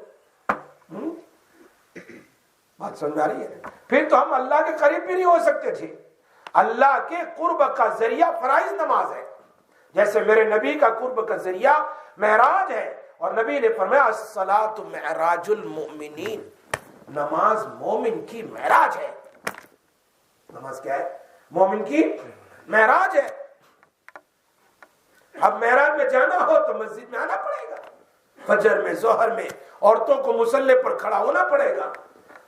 بات سمجھ آ رہی ہے؟ پھر تو ہم اللہ کے قریب بھی نہیں ہو سکتے تھے. اللہ کے قرب کا ذریعہ فرائض نماز ہے، جیسے میرے نبی کا قرب کا ذریعہ معراج ہے. اور نبی نے فرمایا الصلاۃ معراج المؤمنین، نماز مومن کی معراج ہے. نماز کیا ہے؟ مومن کی معراج ہے. اب معراج میں جانا ہو تو مسجد میں آنا پڑے گا، فجر میں ظہر میں عورتوں کو مصلی پر کھڑا ہونا پڑے گا،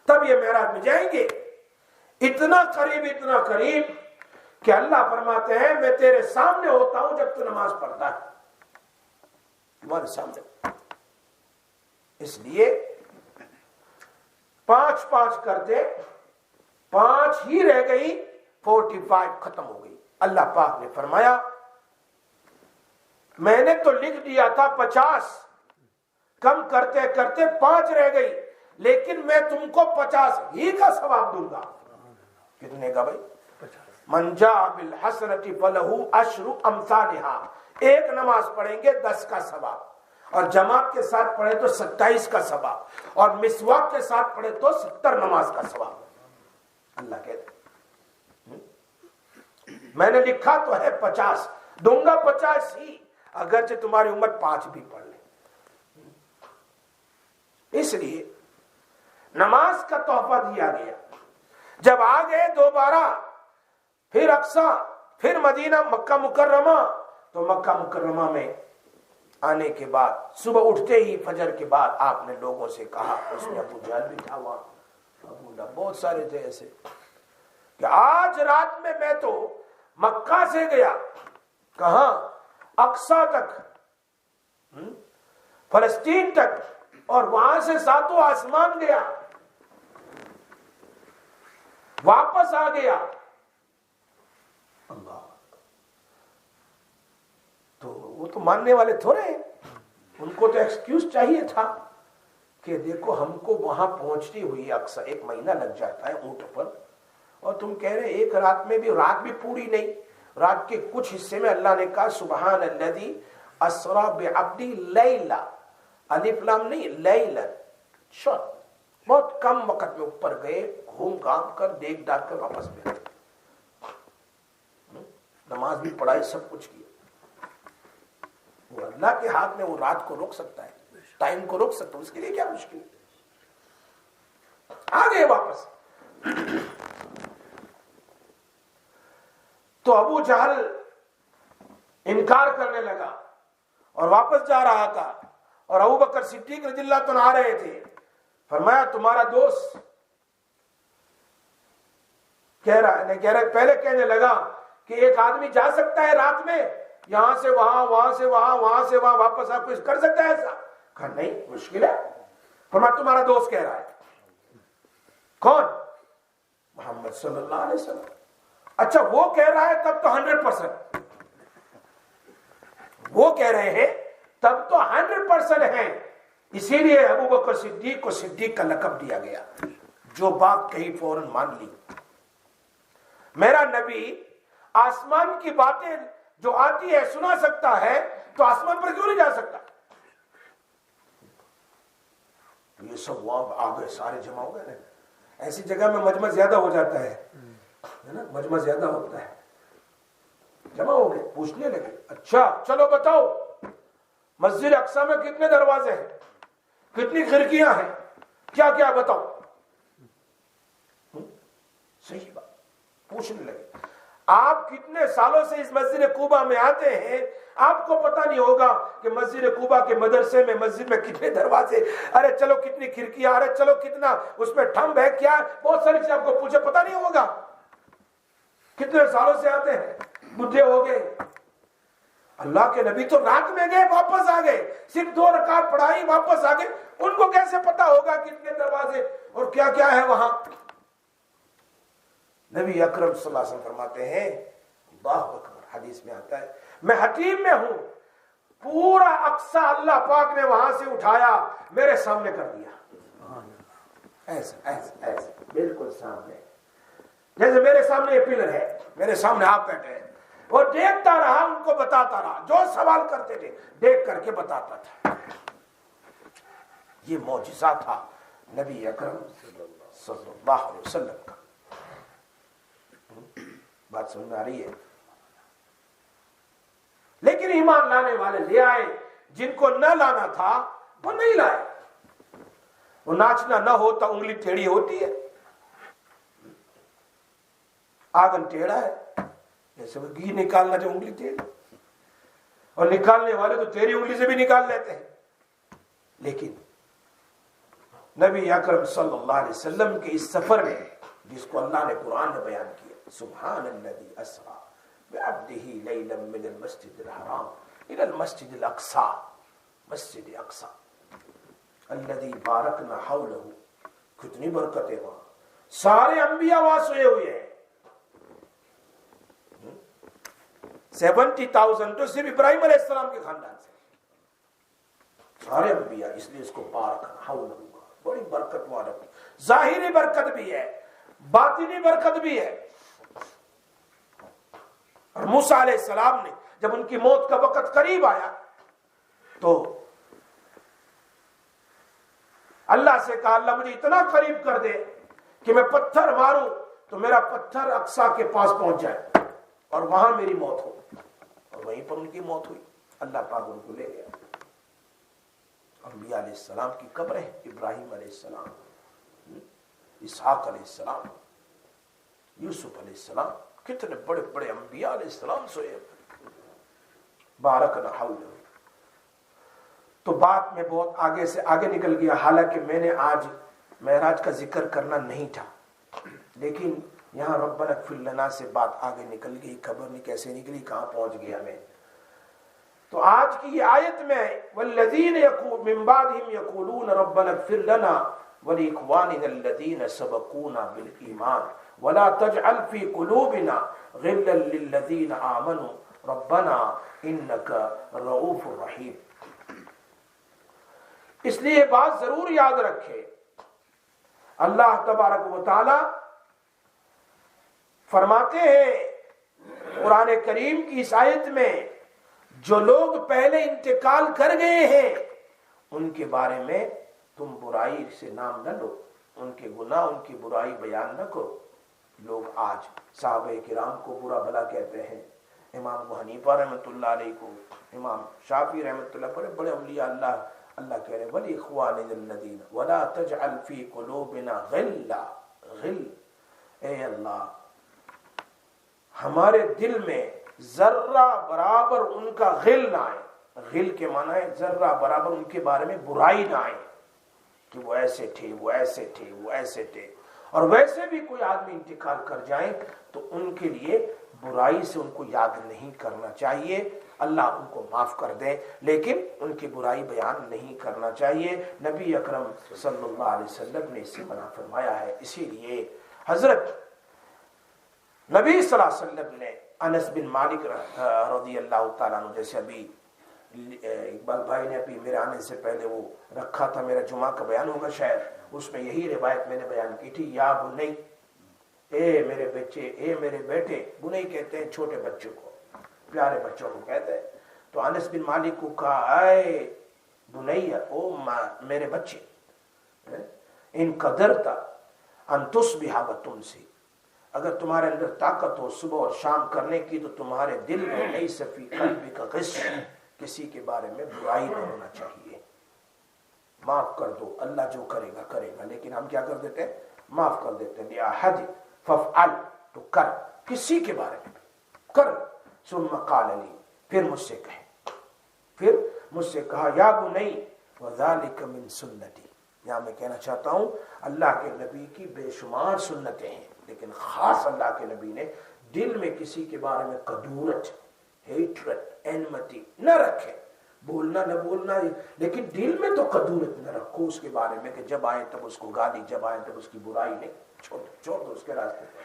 تب یہ معراج میں جائیں گے. اتنا قریب کہ اللہ فرماتے ہیں میں تیرے سامنے ہوتا ہوں جب تو نماز پڑھتا ہے، تمہارے سامنے. اس لیے 5 کرتے 5 ہی رہ گئی، 45 ختم ہو گئی. اللہ پاک نے فرمایا میں نے تو لکھ دیا تھا 50، کم کرتے کرتے 5 رہ گئی، لیکن میں تم کو 50 ہی کا ثواب دوں گا. کتنے کا بھائی؟ من جاء بالحسنۃ فلہ عشر امثالها. ایک نماز پڑھیں گے 10 کا ثواب، اور جماعت کے ساتھ پڑھے تو 27 کا ثواب، اور مسواک کے ساتھ پڑھے تو 70 نماز کا ثواب. اللہ کہتے میں نے لکھا تو ہے 50، دوں گا 50 ہی، اگرچہ تمہاری امت 5 بھی پڑھ لے. اس لیے نماز کا تحفہ دیا گیا. جب آ گئے دوبارہ پھر اقصی، پھر مدینہ، مکہ مکرمہ، تو مکہ مکرمہ میں آنے کے بعد صبح اٹھتے ہی فجر کے بعد آپ نے لوگوں سے کہا، اس میں ابو جہل بھی تھا وہاں، ابو لہب، بہت سارے تھے ایسے، کہ آج رات میں تو مکہ سے گیا کہاں؟ اقصی تک، فلسطین تک، اور وہاں سے 7 آسمان گیا، واپس آ گیا. اللہ، تو وہ تو ماننے والے تھوڑے ہیں، ان کو تو ایکسکیوز چاہیے تھا کہ دیکھو ہم کو وہاں پہنچتی ہوئی اکثر 1 مہینہ لگ جاتا ہے اونٹ پر، اور تم کہہ رہے ایک رات میں بھی، رات بھی پوری نہیں، رات کے کچھ حصے میں اللہ نے کہا سبحان الذی اسرا بعبدی لیلا، الف لام نہیں، لیلا، شارٹ، بہت کم وقت میں اوپر گئے، گھوم گھام کر دیکھ ڈاک کر واپس میں آئے، نماز بھی پڑھائی، سب کچھ کیا۔ وہ اللہ کے ہاتھ میں، وہ رات کو روک سکتا ہے، ٹائم کو روک سکتا ہے، اس کے لیے کیا مشکل ہے؟ آ گئے واپس۔ تو ابو جہل انکار کرنے لگا اور واپس جا رہا تھا، اور ابو بکر صدیق رضی اللہ عنہ آ رہے تھے۔ فرمایا تمہارا دوست کہہ رہا پہلے کہنے لگا کہ ایک آدمی جا سکتا ہے رات میں یہاں سے وہاں، وہاں سے وہاں، وہاں سے وہاں واپس، آپ کچھ کر سکتا ہے ایسا؟ کہا نہیں، مشکل ہے۔ فرمایا تمہارا دوست کہہ رہا ہے۔ کون؟ محمد صلی اللہ علیہ وسلم۔ اچھا وہ کہہ رہا ہے تب تو 100%، وہ کہہ رہے ہیں تب تو 100% ہیں، اسی لیے ابو بکر صدیق کو صدیق کا لقب دیا گیا، جو بات کہی فوراً مان لی۔ میرا نبی آسمان کی باتیں جو آتی ہے سنا سکتا ہے، تو آسمان پر کیوں نہیں جا سکتا؟ یہ سب وہاں آگے سارے جمع ہو گئے نا، ایسی جگہ میں مجمع زیادہ ہو جاتا ہے نا، مجمع زیادہ ہوتا ہے، جمع ہو گئے، پوچھنے لگے اچھا چلو بتاؤ مسجد اقصی میں کتنے دروازے ہیں، کتنی کھڑکیاں ہیں، کیا کیا بتاؤ؟ صحیح بات پوچھنے لگے۔ آپ کتنے سالوں سے اس مسجد قباء میں آتے ہیں، آپ کو پتہ نہیں ہوگا کہ مسجد قباء کے مدرسے میں، مسجد میں کتنے دروازے، ارے چلو کتنی کھڑکیاں، ارے چلو کتنا اس میں ٹھمب ہے، کیا بہت ساری چیزیں آپ کو پوچھے، پتہ نہیں ہوگا؟ کتنے سالوں سے آتے ہیں، بڈھے ہو گئے۔ اللہ کے نبی تو رات میں گئے واپس آ گئے، صرف 2 رکعت پڑھائی واپس آ گئے، ان کو کیسے پتا ہوگا کتنے دروازے اور کیا کیا ہے وہاں؟ نبی اکرم صلی اللہ علیہ وسلم فرماتے ہیں اللہ اکبر، حدیث میں آتا ہے میں حتیم میں ہوں، پورا اقصی اللہ پاک نے وہاں سے اٹھایا میرے سامنے کر دیا، ایسے ایسے ایسے بالکل سامنے، جیسے میرے سامنے یہ پلر ہے، میرے سامنے آپ بیٹھے ہیں، اور دیکھتا رہا، ان کو بتاتا رہا، جو سوال کرتے تھے دیکھ کر کے بتاتا تھا۔ یہ معجزہ تھا نبی اکرم صلی اللہ علیہ وسلم کا۔ بات سمجھ میں آ رہی ہے؟ لیکن ایمان لانے والے لے آئے، جن کو نہ لانا تھا وہ نہیں لائے۔ وہ ناچنا نہ ہوتا انگلی ٹیڑھی ہوتی ہے، آگن ٹیڑھا ہے، جیسے وہ گھی نکالنا جو انگلی ٹیڑھی، اور نکالنے والے تو تیری انگلی سے بھی نکال لیتے ہیں۔ لیکن نبی اکرم صلی اللہ علیہ وسلم کے اس سفر میں، جس کو اللہ نے قرآن میں بیان کیا، سبحان الذی اسرا بعبدہ لیلا من المسجد الحرام الى المسجد الاقصی، مسجد اقصی الذی بارکنا حولہ، کتنی برکتیں وہاں، سارے انبیاء وہاں سوئے ہوئے ہیں، 70,000 تو صرف ابراہیم علیہ السلام کے خاندان سے، سارے انبیاء، اس لیے اس کو بارکنا حولہ، بڑی برکت وہاں رکھی، ظاہری برکت بھی ہے، باطنی برکت بھی ہے۔ اور موسیٰ علیہ السلام نے جب ان کی موت کا وقت قریب آیا تو اللہ سے کہا اللہ مجھے اتنا قریب کر دے کہ میں پتھر ماروں تو میرا پتھر اقصی کے پاس پہنچ جائے اور وہاں میری موت ہو، اور وہیں پر ان کی موت ہوئی، اللہ پاک ان کو لے گیا۔ انبیاء علیہ السلام کی قبریں، ابراہیم علیہ السلام، اسحاق علیہ السلام، یوسف علیہ السلام، کتنے بڑے بڑے انبیاء علیہ السلام سوئے، بارکنا حولہ۔ تو بات میں بہت آگے سے آگے نکل گیا، حالانکہ میں نے آج معراج کا ذکر کرنا نہیں تھا، لیکن یہاں ربنا اغفر لنا سے بات آگے نکل گئی، خبر نہیں کیسے نکلی، کہاں پہنچ گیا میں۔ تو آج کی یہ آیت میں والذین من بعدہم یقولون ربنا اغفر لنا ولاخواننا الذین سبقونا بالایمان ولا تجعل فی قلوبنا غلا للذین آمنوا ربنا انک رؤوف رحیم۔ اس لیے بات ضرور یاد رکھے، اللہ تبارک و تعالی فرماتے ہیں قرآن کریم کی اس آیت میں، جو لوگ پہلے انتقال کر گئے ہیں ان کے بارے میں تم برائی سے نام نہ لو، ان کے گناہ ان کی برائی بیان نہ کرو۔ لوگ آج صحابہ کرام کو برا بھلا کہتے ہیں، امام ابو حنیفہ رحمۃ اللہ علیہ کو، امام شافعی رحمۃ اللہ، بڑے بڑے اولیاء اللہ کہہ رہے ہیں وَلِإِخْوَانِنَا الَّذِينَ وَلَا تَجْعَلْ فِي قُلُوبِنَا غِلًّا، غل، اے اللہ ہمارے دل میں ذرہ برابر ان کا غل نہ آئے۔ غل کے معنی ہے ذرہ برابر ان کے بارے میں برائی نہ آئے کہ وہ ایسے تھے، وہ ایسے تھے، وہ ایسے تھے۔ اور ویسے بھی کوئی آدمی انتقال کر جائیں تو ان کے لیے برائی سے ان کو یاد نہیں کرنا چاہیے، اللہ ان کو معاف کر دے، لیکن ان کی برائی بیان نہیں کرنا چاہیے۔ نبی اکرم صلی اللہ علیہ وسلم نے اس سے منع فرمایا ہے۔ اسی لیے حضرت نبی صلی اللہ علیہ وسلم نے انس بن مالک رضی اللہ تعالیٰ عنہ، جیسے ابھی اقبال بھائی نے ابھی میرے آنے سے پہلے وہ رکھا تھا، میرا جمعہ کا بیان ہوگا شاید، اس میں یہی روایت میں نے بیان کی تھی، یا بنی، اے میرے بچے، اے میرے بیٹے، بنی کہتے ہیں چھوٹے بچوں کو، پیارے بچوں کو کہتے ہیں۔ تو انس بن مالک کو کہا، اے بنی، او میرے بچے، ان قدرتا ان تصبح وتمسی، اگر تمہارے اندر طاقت ہو صبح اور شام کرنے کی تو تمہارے دل میں لیس فی قلبک غش، کسی کے بارے میں برائی نہ ہونا چاہیے۔ معاف کر دو، اللہ جو کرے گا کرے گا، لیکن ہم کیا کر دیتے ہیں؟ معاف کر دیتے ہیں۔ لِأَحَدٍ فَافْعَلْ، تو کر، کسی کے بارے میں کر۔ ثُمَّ قَالَ لِي، پھر مجھ سے کہے، پھر مجھ سے کہا، یا بنی وَذَلِكَ مِن سُنَّتِي، یہاں میں کہنا چاہتا ہوں اللہ کے نبی کی بے شمار سنتیں ہیں، لیکن خاص اللہ کے نبی نے دل میں کسی کے بارے میں کدورت، ہیٹرٹ، انمتی نہ رکھے، بولنا نہ بولنا، لیکن دل میں تو کدورت نہ رکھو اس کے بارے میں کہ جب آئے تب اس کو گالی، جب آئے تب اس کی برائی، نہیں، چھوڑ دو اس کے راستے پر۔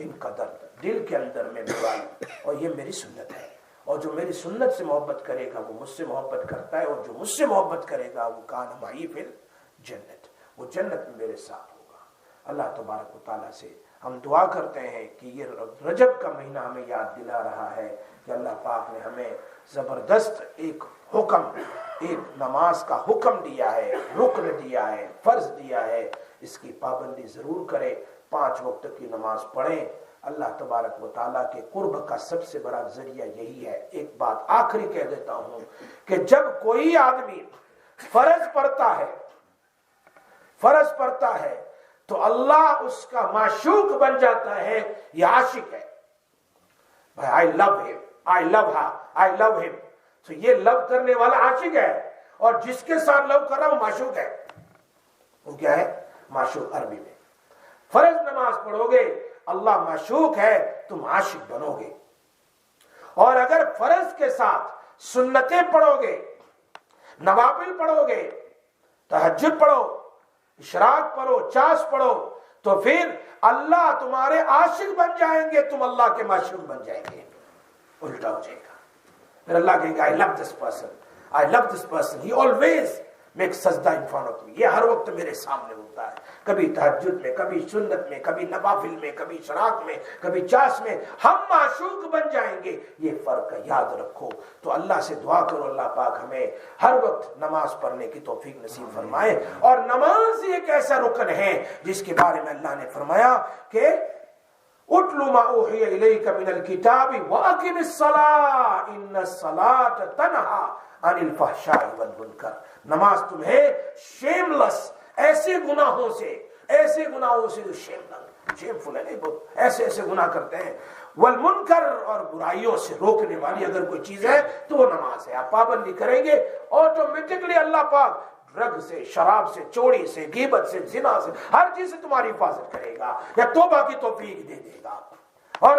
ان قدر دل کے اندر میں برائی، اور یہ میری سنت ہے، اور جو میری سنت سے محبت کرے گا وہ مجھ سے محبت کرتا ہے، اور جو مجھ سے محبت کرے گا وہ کان معی فی الجنت، وہ جنت میں میرے ساتھ ہوگا۔ اللہ تبارک و تعالیٰ سے ہم دعا کرتے ہیں کہ یہ رجب کا مہینہ ہمیں یاد دلا رہا ہے کہ اللہ پاک نے ہمیں زبردست ایک حکم، ایک نماز کا حکم دیا ہے، رکن دیا ہے، فرض دیا ہے، اس کی پابندی ضرور کرے، 5 وقت کی نماز پڑھیں۔ اللہ تبارک و تعالیٰ کے قرب کا سب سے بڑا ذریعہ یہی ہے۔ ایک بات آخری کہہ دیتا ہوں کہ جب کوئی آدمی فرض پڑھتا ہے تو اللہ اس کا معشوق بن جاتا ہے، یہ عاشق ہے۔ بھائی آئی لو ہم، آئی لو ہر، آئی لو ہم، تو یہ لو کرنے والا عاشق ہے، اور جس کے ساتھ لو کر رہا وہ معشوق ہے۔ وہ کیا ہے؟ معشوق عربی میں۔ فرض نماز پڑھو گے اللہ معشوق ہے، تم عاشق بنو گے۔ اور اگر فرض کے ساتھ سنتیں پڑھو گے، نوافل پڑھو گے، تہجد پڑھو، اشراق پڑھو، چاش پڑھو، تو پھر اللہ تمہارے عاشق بن جائیں گے، تم اللہ کے معشوق بن جائیں گے۔ الٹا ہو جائے گا، پھر اللہ کہے گا I love this person, I love this person, he always makes سجدہ in front of me، یہ ہر وقت میرے سامنے ہوتا ہے، کبھی تہجد میں، کبھی سنت میں، کبھی نوافل میں، کبھی اشراق میں، کبھی چاش میں، ہم معشوق بن جائیں گے۔ یہ فرق یاد رکھو۔ تو اللہ سے دعا کرو اللہ پاک ہمیں ہر وقت نماز پڑھنے کی توفیق نصیب فرمائے۔ اور نماز ایک ایسا رکن ہے جس کے بارے میں اللہ نے فرمایا کہ اُتْلُ مَا أُوحِيَ إِلَيْكَ مِنَ الْكِتَابِ وَأَقِمِ الصَّلَاةَ إِنَّ الصَّلَاةَ تَنْهَى عَنِ الْفَحْشَاءِ وَالْمُنكَرِ، نماز تمہیں شیملس، ایسے گناہوں سے جو شیمفل ہے، نہیں، بہت ایسے گناہ کرتے ہیں، والمنکر، اور برائیوں سے روکنے والی اگر کوئی چیز ہے تو وہ نماز ہے۔ آپ پابندی کریں گے آٹومیٹکلی اللہ پاک ڈرگ سے، شراب سے، چوری سے، غیبت سے، زنا سے، ہر چیز سے تمہاری حفاظت کرے گا، یا توبہ کی توفیق دے دے گا۔ اور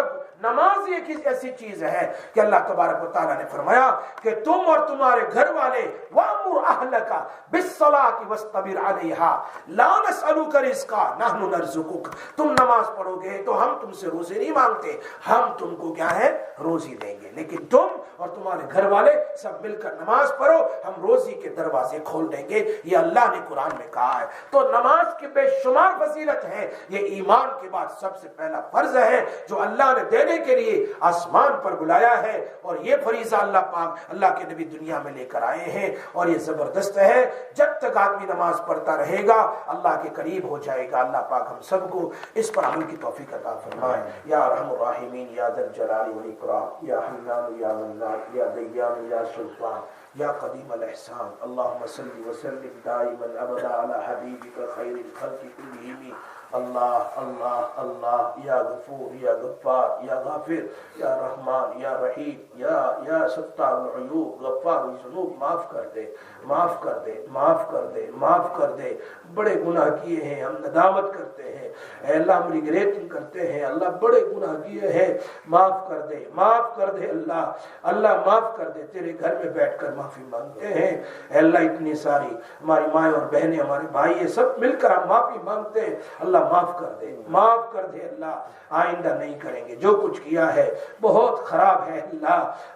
نماز ایک ایسی چیز ہے کہ اللہ تبارک و تعالیٰ نے فرمایا کہ تم اور تمہارے گھر والے وَأْمُرْ أَهْلَكَ بِالصَّلَاةِ وَاسْتَبِرْ عَلَيْهَا لَا نَسْأَلُكَ رِزْقًا نَحْنُ نَرْزُقُكَ۔ تم نماز پڑھو گے تو ہم تم سے روزی نہیں مانگتے، ہم تم کو کیا ہے روزی دیں گے، لیکن تم اور تمہارے گھر والے سب مل کر نماز پڑھو، ہم روزی کے دروازے کھول دیں گے، یہ اللہ نے قرآن میں کہا ہے۔ تو نماز کی بے شمار فضیلت ہے، یہ ایمان کے بعد سب سے پہلا فرض ہے جو اللہ نے دینے کے لیے آسمان پر بلایا ہے، اور یہ فریضہ اللہ پاک اللہ کے نبی دنیا میں لے کر آئے ہیں، اور یہ زبردست ہے۔ جب تک آدمی نماز پڑھتا رہے گا اللہ کے قریب ہو جائے گا۔ اللہ پاک ہم سب کو اس پر عمل کی توفیق عطا فرمائے۔ یا ارحم الراحمین، یا ذا الجلال والاکرام، یا حنان یا منان، یا دیان یا سلطان، یا قدیم الاحسان، اللهم صل وسلم دائما ابدا على حبیبک خیر الخلق کلهم۔ اللہ اللہ اللہ، یا غفور یا غفار یا غافر یا رحمان یا رحیم، یا ستار العیوب، غفار الذنوب، معاف کر دے معاف کر دے معاف کر دے معاف کر دے۔ بڑے گناہ کیے ہیں، ہم ندامت کرتے ہیں، اے اللہ ہم ریگریٹ کرتے ہیں، اللہ بڑے گناہ کیے ہیں، معاف کر دے معاف کر دے اللہ اللہ معاف کر دے۔ تیرے گھر میں بیٹھ کر معافی مانگتے ہیں اے اللہ، اتنی ساری ہماری مائیں اور بہنیں، ہمارے بھائی سب مل کر ہم معافی مانگتے ہیں، اللہ معاف کر دے معاف کر دے اللہ، آئندہ نہیں کریں گے۔ جو کچھ کیا ہے بہت خراب ہے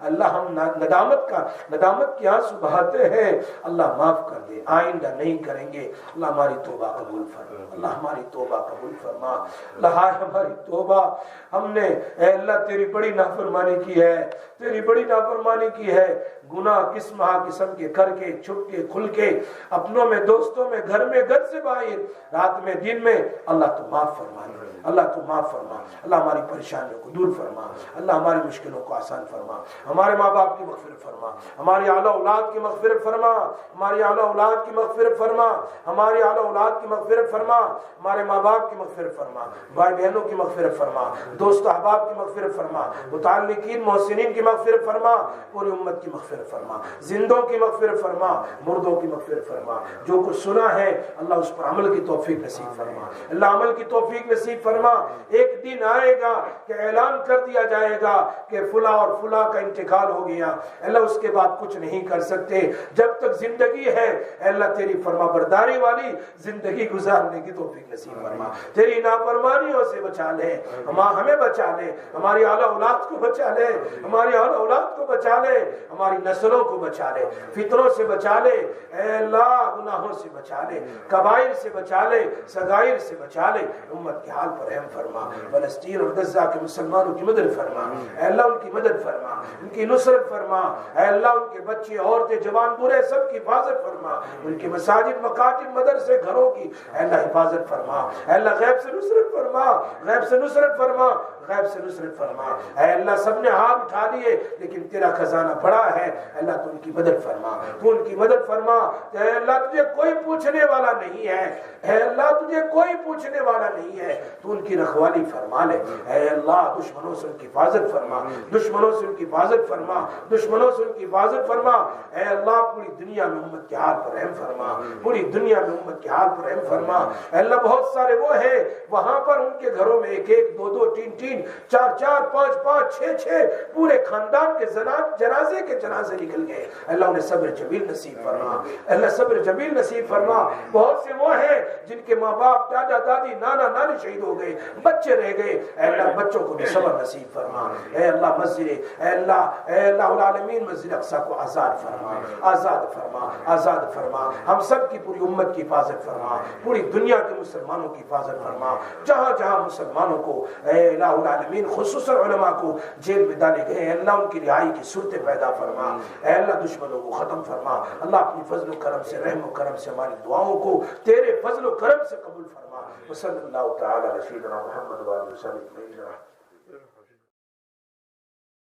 اللہ ہم ندامت کی آنسو بہاتے ہیں، اللہ معاف کر دے، آئندہ نہیں کریں گے۔ اللہ ہماری توبہ قبول فرما، اللہ ہماری توبہ قبول فرما، اللہ ہماری توبہ، ہم نے اے اللہ تیری بڑی نافرمانی کی ہے، تیری بڑی نافرمانی کی ہے، گناہ قسم کے کر کے، چھپ کے، کھل کے، اپنوں میں، دوستوں میں، گھر میں، گھر سے باہر، رات میں، دن میں، اللہ تو معاف فرما، اللہ تو معاف فرما، اللہ ہماری پریشانیوں کو دور فرما، اللہ ہماری مشکلوں کو آسان فرما، ہمارے ماں باپ کی مغفرت فرما، ہماری اعلیٰ اولاد کی مغفرت فرما، ہماری اعلیٰ اولاد کی مغفرت فرما، ہماری اعلیٰ اولاد کی مغفرت فرما، ہمارے ماں باپ کی مغفرت فرما، بھائی بہنوں کی مغفرت فرما، دوست احباب کی مغفرت فرما، متعلقین محسنین کی مغفرت فرما، پوری امت کی مغفرت فرما، زندوں کی مغفرت فرما، مردوں کی مغفرت فرما۔ جو کچھ سنا ہے اللہ اس پر عمل کی توفیق نصیب فرما، اللہ عمل کی توفیق نصیب فرما۔ ایک دن آئے گا کہ اعلان کر دیا جائے گا کہ فلاں اور فلاں کا انتقال ہو گیا، اللہ اس کے بعد کچھ نہیں کر سکتے۔ جب تک زندگی ہے اللہ تیری فرما برداری والی زندگی گزارنے کی توفیق نصیب فرما، تیری نافرمانیوں سے بچا لے، ہمیں بچا لے، ہماری اعلیٰ اولاد کو بچا لے، ہماری اعلیٰ اولاد کو بچا لے، ہماری نسلوں کو بچا لے، فتنوں سے بچا لے، اے اللہ گناہوں سے بچا لے، کبائر سے بچا لے، صغائر سے بچا لے۔ امت کے حال پر رحم فرما، فلسطین اور غزہ کے مسلمانوں کی مدد فرما، اے اللہ ان کی مدد فرما، ان کی نصرت فرما، اے اللہ ان کے بچے، عورتیں، جوان، بوڑھے سب کی حفاظت فرما، ان کے مساجد، مکاتب، مدرسے، گھروں کی اے اللہ حفاظت فرما، اے اللہ غیب سے نصرت فرما، غیب سے نصرت فرما، غیب سے نصرت فرما۔ اے اللہ سب نے ہاتھ اٹھا لیے لیکن تیرا خزانہ بڑا ہے، اے اللہ تو ان کی مدد فرما، تو ان کی مدد فرما۔ اے اللہ تجھے کوئی پوچھنے والا نہیں ہے، اے اللہ تجھے کوئی پوچھنے والا نہیں ہے، تو ان کی رکھوالی فرما لے۔ اے اللہ دشمنوں سے ان کی حفاظت فرما، دشمنوں سے ان کی حفاظت فرما، دشمنوں سے ان کی حفاظت فرما۔ اے اللہ پوری دنیا میں امت کے حال پر رحم فرما، پوری دنیا میں امت کے حال پر رحم فرما۔ اے اللہ بہت سارے وہ ہیں وہاں پر ان کے گھروں میں ایک ایک، دو دو، تین تین، چار چار، پانچ پانچ، چھ چھ پورے خاندان کے جنازے کے جنازے نکل گئے، اللہ انہیں صبر جمیل نصیب فرما، اللہ صبر جمیل نصیب فرما۔ بہت سے وہ ہیں جن کے ماں باپ، دادا دادی، نانا نانی شہید ہو گئے، بچے رہ گئے، اے اللہ بچوں کو بھی صبر نصیب فرما۔ اے اللہ مسجد، اے اللہ العالمین مسجد اقصی کو آزاد فرما، آزاد فرما، آزاد فرما۔ ہم سب کی پوری امت کی حفاظت فرما، پوری دنیا کے مسلمانوں کی حفاظت فرما۔ جہاں جہاں مسلمانوں کو اے الہ العالمین خصوصاً علماء کو جیل میں ڈالے گئے ہیں، اللہ ان کی رہائی کی صورتیں پیدا فرما۔ اے اللہ دشمنوں کو ختم فرما، اللہ اپنی فضل و کرم سے، رحم و کرم سے ہماری دعاؤں کو تیرے فضل و کرم سے قبول فرما۔ وصلی اللہ تعالی علی سیدنا محمد و آلہ وصحبہ اجمعین۔